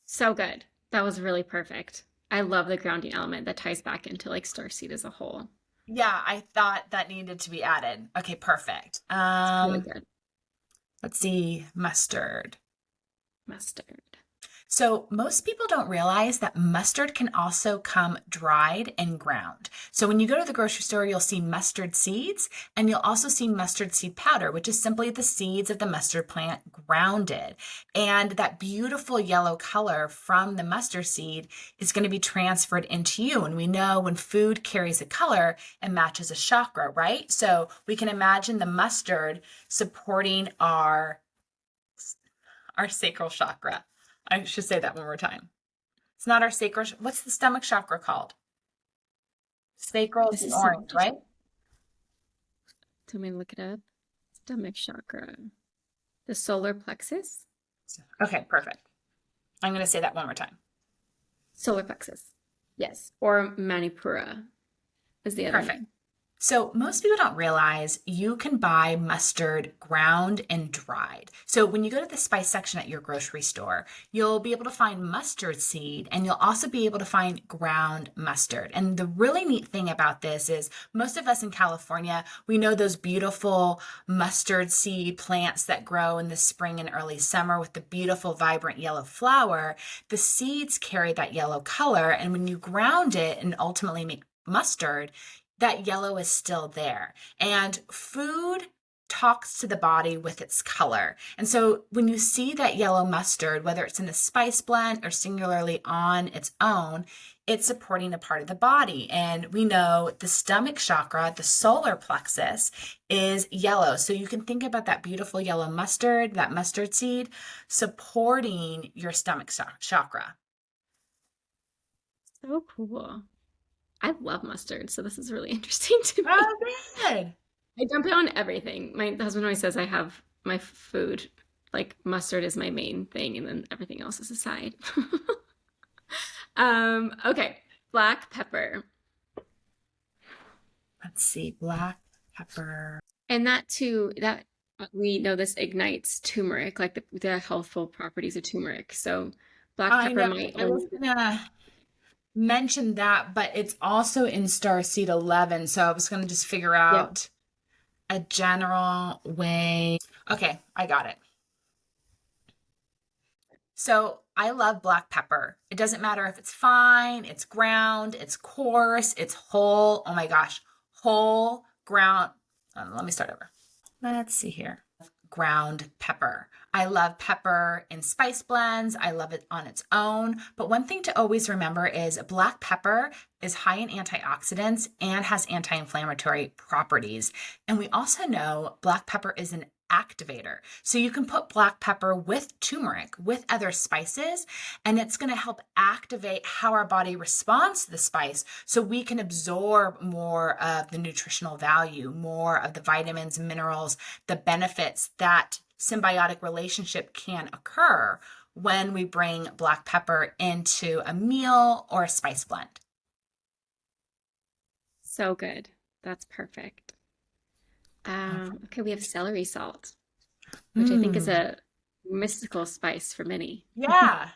So good. That was really perfect. I love the grounding element that ties back into like Starseed as a whole. Yeah, I thought that needed to be added. Okay, perfect. It's really good. Let's see, mustard. Mustard. So most people don't realize that mustard can also come dried and ground. So when you go to the grocery store, you'll see mustard seeds, and you'll also see mustard seed powder, which is simply the seeds of the mustard plant grounded. And that beautiful yellow color from the mustard seed is going to be transferred into you. And we know when food carries a color, it matches a chakra, right? So we can imagine the mustard supporting our sacral chakra. I should say that one more time. It's not our sacral. What's the stomach chakra called? Sacral is This the is so orange, right? interesting. Tell me to look it up. Stomach chakra. The solar plexus? Okay, perfect. I'm going to say that one more time. Solar plexus. Yes. Or Manipura is the other Perfect. name. So most people don't realize you can buy mustard ground and dried. So when you go to the spice section at your grocery store, you'll be able to find mustard seed, and you'll also be able to find ground mustard. And the really neat thing about this is most of us in California, we know those beautiful mustard seed plants that grow in the spring and early summer with the beautiful vibrant yellow flower. The seeds carry that yellow color, and when you ground it and ultimately make mustard, that yellow is still there. And food talks to the body with its color. And so when you see that yellow mustard, whether it's in a spice blend or singularly on its own, it's supporting a part of the body. And we know the stomach chakra, the solar plexus, is yellow. So you can think about that beautiful yellow mustard, that mustard seed, supporting your stomach chakra. So cool. I love mustard, so this is really interesting to me. Oh, good. I dump it on everything. My husband always says I have my food, like mustard is my main thing, and then everything else is a side. Okay, black pepper. Let's see, black pepper. And that too, that we know this ignites turmeric, like the healthful properties of turmeric. So black I pepper know. might I was only, gonna mention that, but it's also in Starseed 11. So I was gonna just figure yeah. out a general way. Okay, I got it. So I love black pepper. It doesn't matter if it's fine, it's ground, it's coarse, it's whole. Oh my gosh, whole ground. Let me start over. Let's see here. Ground pepper. I love pepper in spice blends. I love it on its own. But one thing to always remember is black pepper is high in antioxidants and has anti-inflammatory properties. And we also know black pepper is an activator. So you can put black pepper with turmeric, with other spices, and it's going to help activate how our body responds to the spice so we can absorb more of the nutritional value, more of the vitamins, minerals, the benefits that symbiotic relationship can occur when we bring black pepper into a meal or a spice blend. So good. That's perfect. Okay, we have celery salt, which I think is Mm, a mystical spice for many. yeah.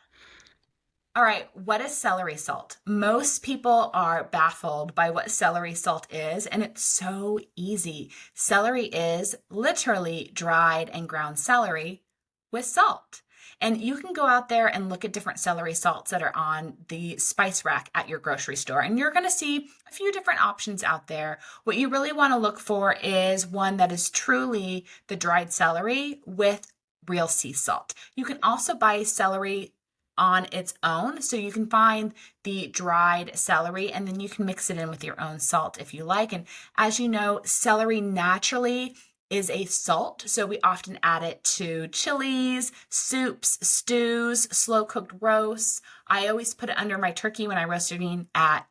All right, what is celery salt? Most people are baffled by what celery salt is, and it's so easy. Celery is literally dried and ground celery with salt. And you can go out there and look at different celery salts that are on the spice rack at your grocery store, and you're going to see a few different options out there. What you really want to look for is one that is truly the dried celery with real sea salt. You can also buy celery on its own. So you can find the dried celery and then you can mix it in with your own salt if you like. And as you know, celery naturally is a salt. So we often add it to chilies, soups, stews, slow cooked roasts. I always put it under my turkey when I roast it at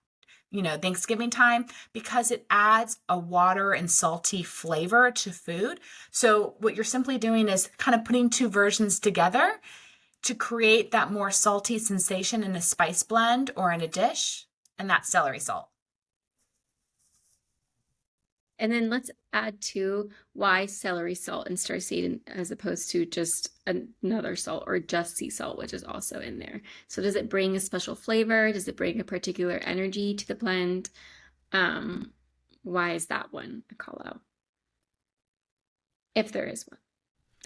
Thanksgiving time because it adds a water and salty flavor to food. So what you're simply doing is kind of putting two versions together to create that more salty sensation in a spice blend or in a dish, and that's celery salt. And then let's add to why celery salt and starseed as opposed to just another salt or just sea salt, which is also in there. So does it bring a special flavor? Does it bring a particular energy to the blend? Um, why is that one a call out? If there is one.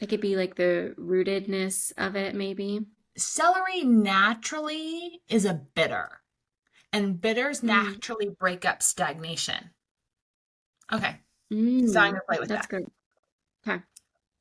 It could be like the rootedness of it, maybe. Celery naturally is a bitter, and bitters Mm, naturally break up stagnation. Okay, so I'm mm, gonna play with that's that. good. Okay.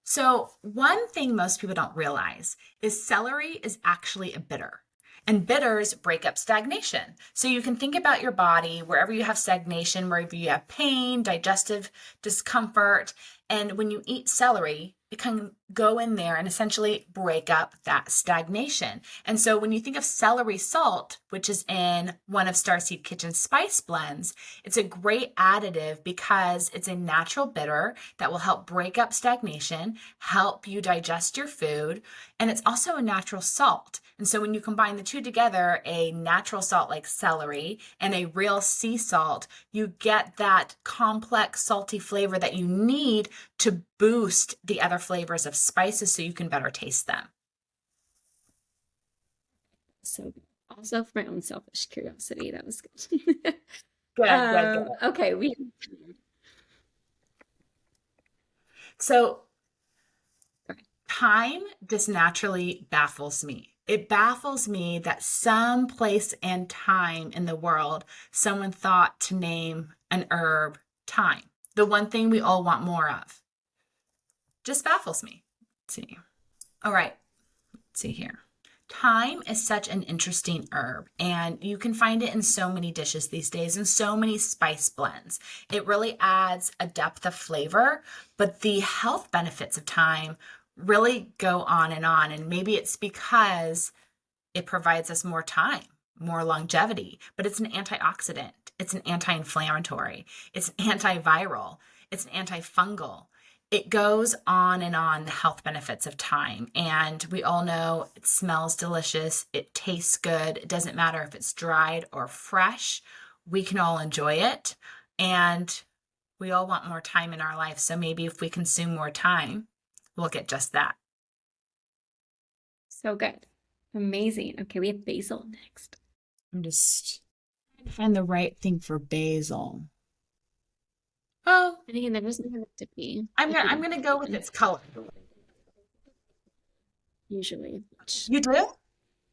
So, one thing most people don't realize is celery is actually a bitter. And bitters break up stagnation. So, you can think about your body wherever you have stagnation, wherever you have pain, digestive discomfort. And when you eat celery, it can go in there and essentially break up that stagnation. And so, when you think of celery salt, which is in one of Starseed Kitchen spice blends, it's a great additive because it's a natural bitter that will help break up stagnation, help you digest your food, and it's also a natural salt. And so when you combine the two together, a natural salt like celery and a real sea salt, you get that complex salty flavor that you need to boost the other flavors of spices so you can better taste them. So also for my own selfish curiosity, that was good. Good, good, good. Okay, we So okay. time just naturally baffles me. It baffles me that some place and time in the world someone thought to name an herb thyme, the one thing we all want more of. Just baffles me. Let's see. All right, let's see here. Thyme is such an interesting herb, and you can find it in so many dishes these days and so many spice blends. It really adds a depth of flavor, but the health benefits of thyme really go on, and maybe it's because it provides us more time, more longevity, but it's an antioxidant, it's an anti-inflammatory, it's an antiviral, it's an antifungal. It goes on, the health benefits of thyme. And we all know it smells delicious, it tastes good. It doesn't matter if it's dried or fresh, we can all enjoy it. And we all want more time in our life. So maybe if we consume more time, we'll get just that. So good. Amazing. Okay, we have basil next. I'm just trying to find the right thing for basil. Oh, And again, there doesn't have to be I'm if gonna you I'm don't gonna have go with one, its color. usually, which You do?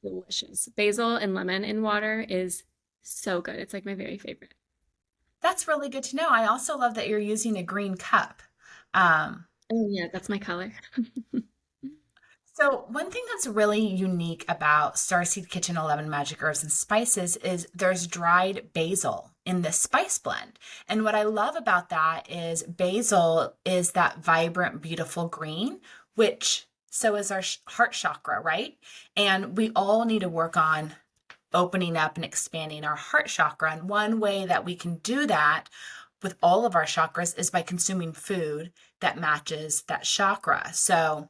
delicious. Basil and lemon in water is so good. It's like my very favorite. That's really good to know. I also love that you're using a green cup. Um, Oh yeah, that's my color. So, one thing that's really unique about Starseed Kitchen 11 Magic Herbs and Spices is there's dried basil in this spice blend. And what I love about that is basil is that vibrant, beautiful green, which so is our heart chakra, right? And we all need to work on opening up and expanding our heart chakra. And one way that we can do that with all of our chakras is by consuming food that matches that chakra. So,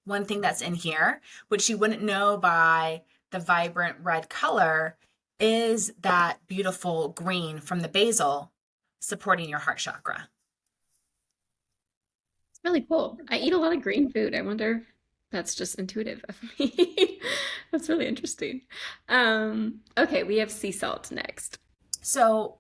one thing that's in here, which you wouldn't know by the vibrant red color, is that beautiful green from the basil supporting your heart chakra. It's really cool. I eat a lot of green food. I wonder if that's just intuitive of me. That's really interesting. Okay, we have sea salt next. So,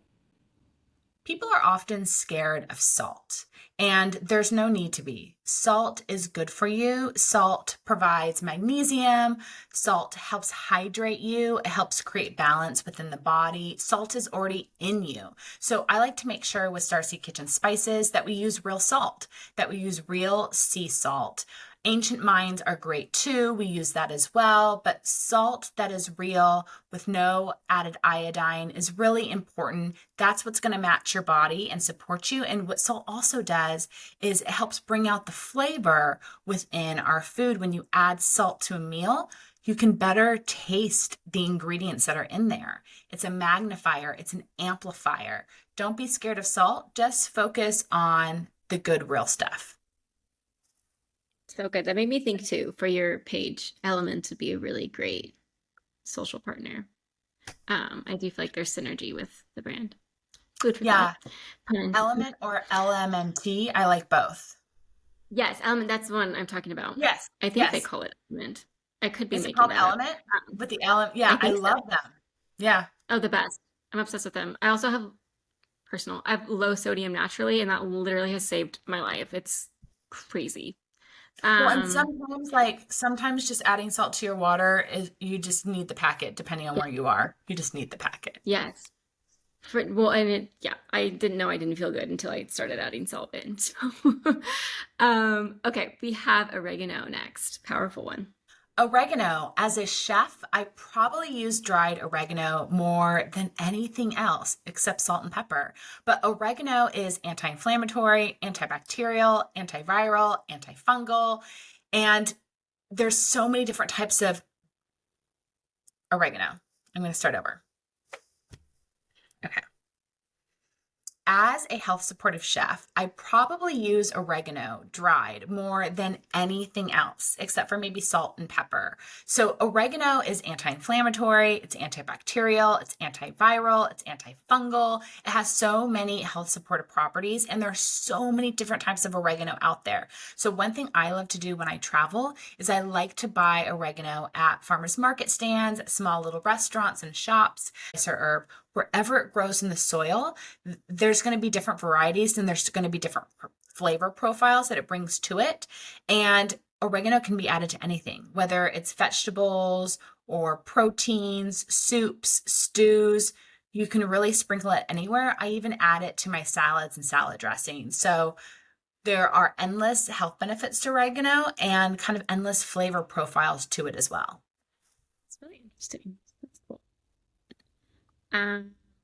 people are often scared of salt, and there's no need to be. Salt is good for you. Salt provides magnesium. Salt helps hydrate you. It helps create balance within the body. Salt is already in you. So I like to make sure with Starseed Kitchen Spices that we use real salt, that we use real sea salt. Ancient mines are great too. We use that as well. But salt that is real with no added iodine is really important. That's what's going to match your body and support you. And what salt also does is it helps bring out the flavor within our food. When you add salt to a meal, you can better taste the ingredients that are in there. It's a magnifier, it's an amplifier. Don't be scared of salt. Just focus on the good, real stuff. So good. That made me think too, for your page, Element would be a really great social partner. I do feel like there's synergy with the brand. Food for Yeah, thought. And Element or LMNT, I like both. yes, Element, that's the one I'm talking about. Yes, I think they yes. call it Element. I could be Is it making called that up. Element? Um, With the element, I yeah, I think so. love them. Yeah. Oh, the best. I'm obsessed with them. I also have I have low sodium naturally, and that literally has saved my life. It's crazy. Well, and Um, sometimes just adding salt to your water is you just need the packet depending on yeah, where you are. You just need the packet. yes. Well, and yeah, I didn't know I didn't feel good until I started adding salt in. So, okay, we have oregano next. Powerful one. Oregano, as a chef, I probably use dried oregano more than anything else except salt and pepper. But oregano is anti-inflammatory, antibacterial, antiviral, antifungal, and there's so many different types of oregano. I'm going to start over. Okay. As a health supportive chef, I probably use oregano dried more than anything else, except for maybe salt and pepper. So, oregano is anti inflammatory, it's antibacterial, it's antiviral, it's antifungal. It has so many health supportive properties, and there are so many different types of oregano out there. So, one thing I love to do when I travel is I like to buy oregano at farmers market stands, at small little restaurants and shops. Or herb, wherever it grows in the soil, there's going to be different varieties and there's going to be different flavor profiles that it brings to it. And oregano can be added to anything, whether it's vegetables or proteins, soups, stews. You can really sprinkle it anywhere. I even add it to my salads and salad dressings. So there are endless health benefits to oregano and kind of endless flavor profiles to it as well. It's really interesting. That's cool.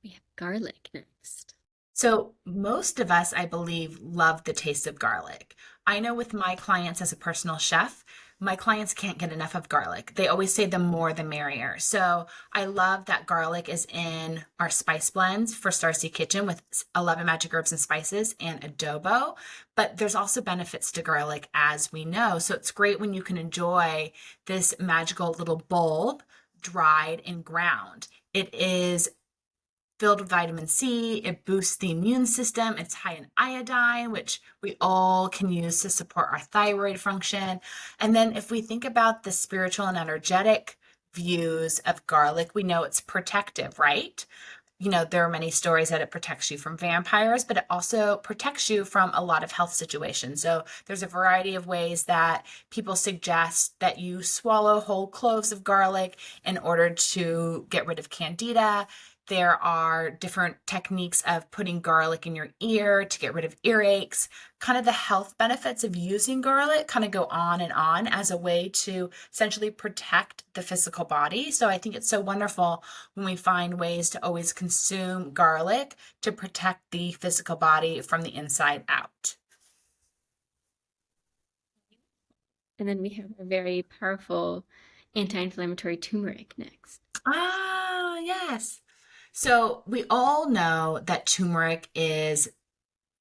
We have garlic next. So, most of us, I believe, love the taste of garlic. I know with my clients as a personal chef, my clients can't get enough of garlic. They always say the more the merrier. So, I love that garlic is in our spice blends for Starseed Kitchen with 11 magic herbs and spices and adobo. But there's also benefits to garlic, as we know. So, it's great when you can enjoy this magical little bulb dried and ground. It is filled with vitamin C. It boosts the immune system. It's high in iodine, which we all can use to support our thyroid function. And then if we think about the spiritual and energetic views of garlic, we know it's protective, right? You know, there are many stories that it protects you from vampires, but it also protects you from a lot of health situations. So there's a variety of ways that people suggest that you swallow whole cloves of garlic in order to get rid of candida. There are different techniques of putting garlic in your ear to get rid of earaches. Kind of the health benefits of using garlic kind of go on as a way to essentially protect the physical body. So I think it's so wonderful when we find ways to always consume garlic to protect the physical body from the inside out. And then we have a very powerful anti-inflammatory turmeric next. Ah, yes. So we all know that turmeric is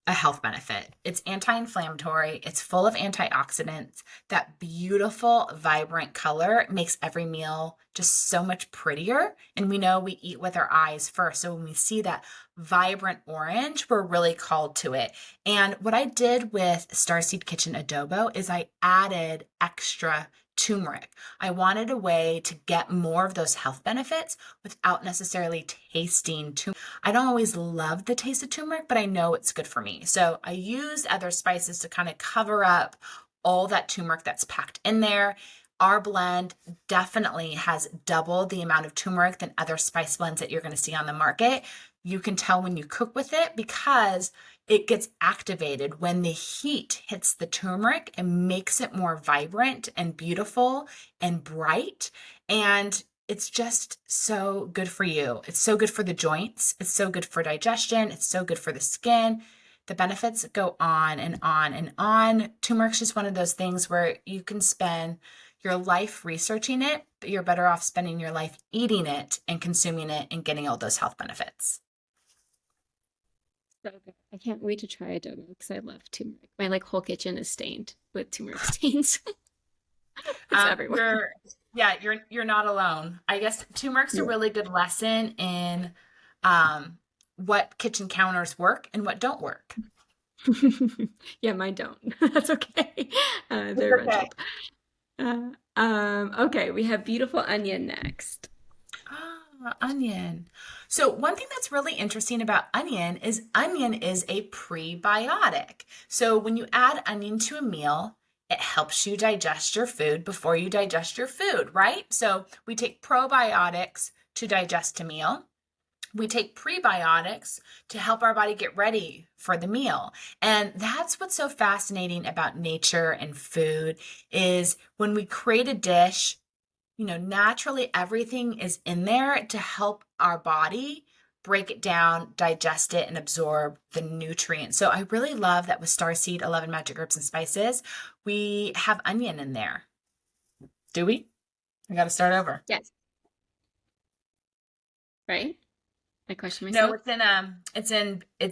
a health benefit. It's anti-inflammatory, it's full of antioxidants. That beautiful, vibrant color makes every meal just so much prettier. And we know we eat with our eyes first. So when we see that vibrant orange, we're really called to it. And what I did with Starseed Kitchen adobo is I added extra turmeric. I wanted a way to get more of those health benefits without necessarily tasting turmeric. I don't always love the taste of turmeric, but I know it's good for me. So I used other spices to kind of cover up all that turmeric that's packed in there. Our blend definitely has double the amount of turmeric than other spice blends that you're going to see on the market. You can tell when you cook with it because it gets activated when the heat hits the turmeric and makes it more vibrant and beautiful and bright. And it's just so good for you. It's so good for the joints. It's so good for digestion. It's so good for the skin. The benefits go on and on and on. Turmeric's just one of those things where you can spend your life researching it, but you're better off spending your life eating it and consuming it and getting all those health benefits. So good. I can't wait to try adobo because I love turmeric. My like whole kitchen is stained with turmeric stains. It's everywhere. You're not alone. I guess turmeric's a Yeah. really good lesson in um, what kitchen counters work and what don't work. Yeah, mine don't. That's okay. It's They're okay. rented. Okay, we have beautiful onion next. Ah, onion. So one thing that's really interesting about onion is a prebiotic. So when you add onion to a meal, it helps you digest your food before you digest your food, right? So we take probiotics to digest a meal. We take prebiotics to help our body get ready for the meal. And that's what's so fascinating about nature and food is when we create a dish, naturally everything is in there to help our body break it down, digest it, and absorb the nutrients. So I really love that with Starseed 11 Magic Herbs and Spices, we have onion in there. Do we? I got to start over. Yes, right? I question No, myself. it's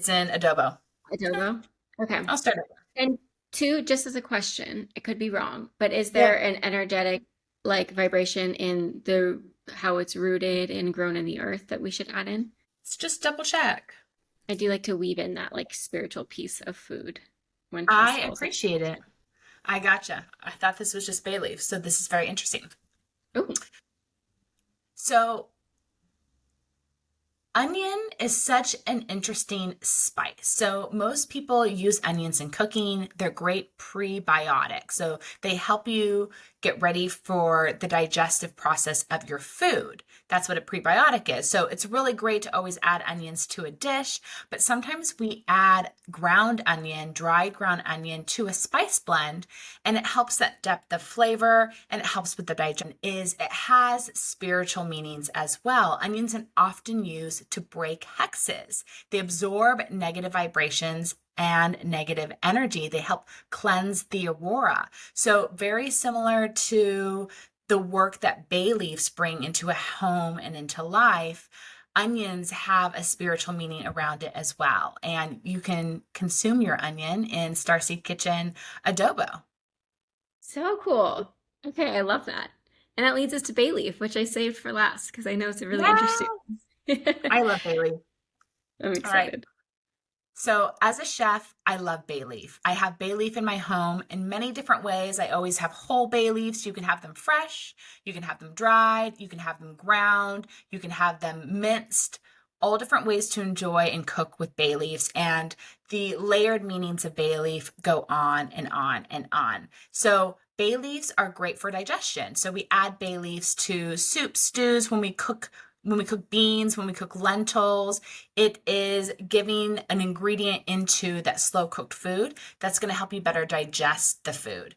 in adobo. Adobo. Okay. I'll start over. And two, just as a question, it could be wrong, but is Yeah. there an energetic like vibration in the how it's rooted and grown in the earth that we should add in? Let's just double check. I do like to weave in that like spiritual piece of food when I festivals. appreciate it. I gotcha. I thought this was just bay leaves, so this is very interesting. Oh, So onion is such an interesting spice. So most people use onions in cooking. They're great prebiotics. So they help you get ready for the digestive process of your food. That's what a prebiotic is. So it's really great to always add onions to a dish, but sometimes we add ground onion, dried ground onion to a spice blend, and it helps that depth of flavor and it helps with the digestion. It has spiritual meanings as well. Onions are often used to break hexes. They absorb negative vibrations and negative energy. They help cleanse the aurora. So very similar to the work that bay leaves bring into a home and into life, onions have a spiritual meaning around it as well. And you can consume your onion in Starseed Kitchen adobo. so cool. Okay, I love that. And that leads us to bay leaf, which I saved for last because I know it's really interesting. Yeah, I love bay leaf. I'm All right. excited. So, as a chef, I love bay leaf. I have bay leaf in my home in many different ways. I always have whole bay leaves. You can have them fresh, you can have them dried, you can have them ground, you can have them minced, all different ways to enjoy and cook with bay leaves. And the layered meanings of bay leaf go on and on and on. So, bay leaves are great for digestion. So, we add bay leaves to soups, stews when we cook when we cook beans, when we cook lentils, it is giving an ingredient into that slow cooked food that's going to help you better digest the food.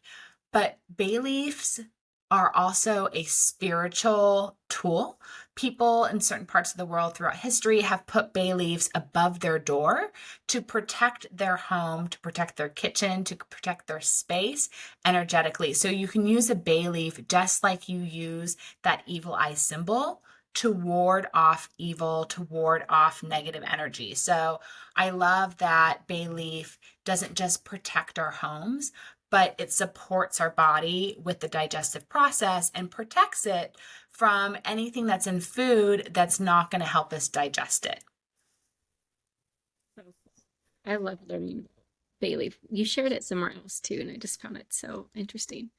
But bay leaves are also a spiritual tool. People in certain parts of the world throughout history have put bay leaves above their door to protect their home, to protect their kitchen, to protect their space energetically. So you can use a bay leaf just like you use that evil eye symbol to ward off evil, to ward off negative energy. So I love that bay leaf doesn't just protect our homes, but it supports our body with the digestive process and protects it from anything that's in food that's not going to help us digest it. I love learning bay leaf. You shared it somewhere else too, and I just found it so interesting.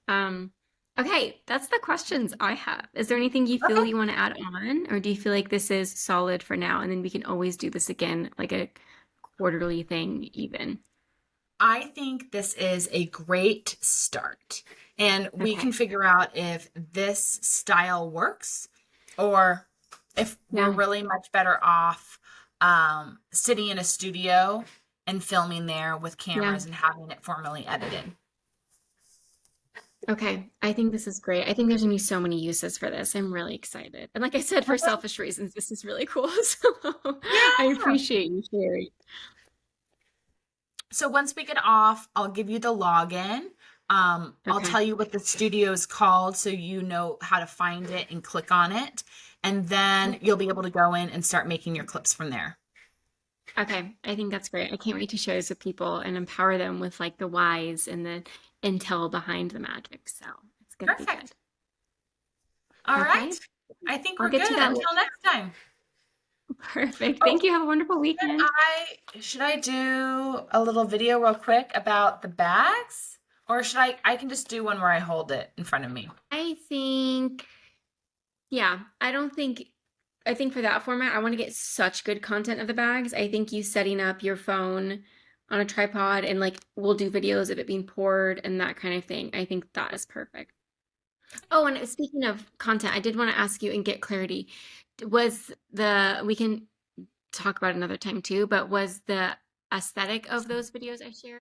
Um, okay, that's the questions I have. Is there anything you feel Okay. you want to add on, or do you feel like this is solid for now, and then we can always do this again, like a quarterly thing, even? I think this is a great start. And we Okay. can figure out if this style works or if we're Yeah. really much better off sitting in a studio and filming there with Yeah. cameras and having it formally edited. Okay. I think this is great. I think there's gonna be so many uses for this. I'm really excited. And like I said, for Okay. selfish reasons, this is really cool. So I Yeah. appreciate you sharing. So once we get off, I'll give you the login. I'll Okay. tell you what the studio is called so you know how to find it and click on it. And then you'll be able to go in and start making your clips from there. Okay, I think that's great. I can't wait to share this with people and empower them with like the whys and the intel behind the magic. So it's gonna be good. Perfect. All right. Okay, I think I'll we're get to good that. until next time. Perfect. Oh, Thank you. Have a wonderful should weekend. I do a little video real quick about the bags? Or should I can just do one where I hold it in front of me. I think, yeah, I think for that format, I want to get such good content of the bags. I think you setting up your phone on a tripod and like we'll do videos of it being poured and that kind of thing. I think that is perfect. Oh, and speaking of content, I did want to ask you and get clarity. We can talk about it another time too, but was the aesthetic of those videos I shared?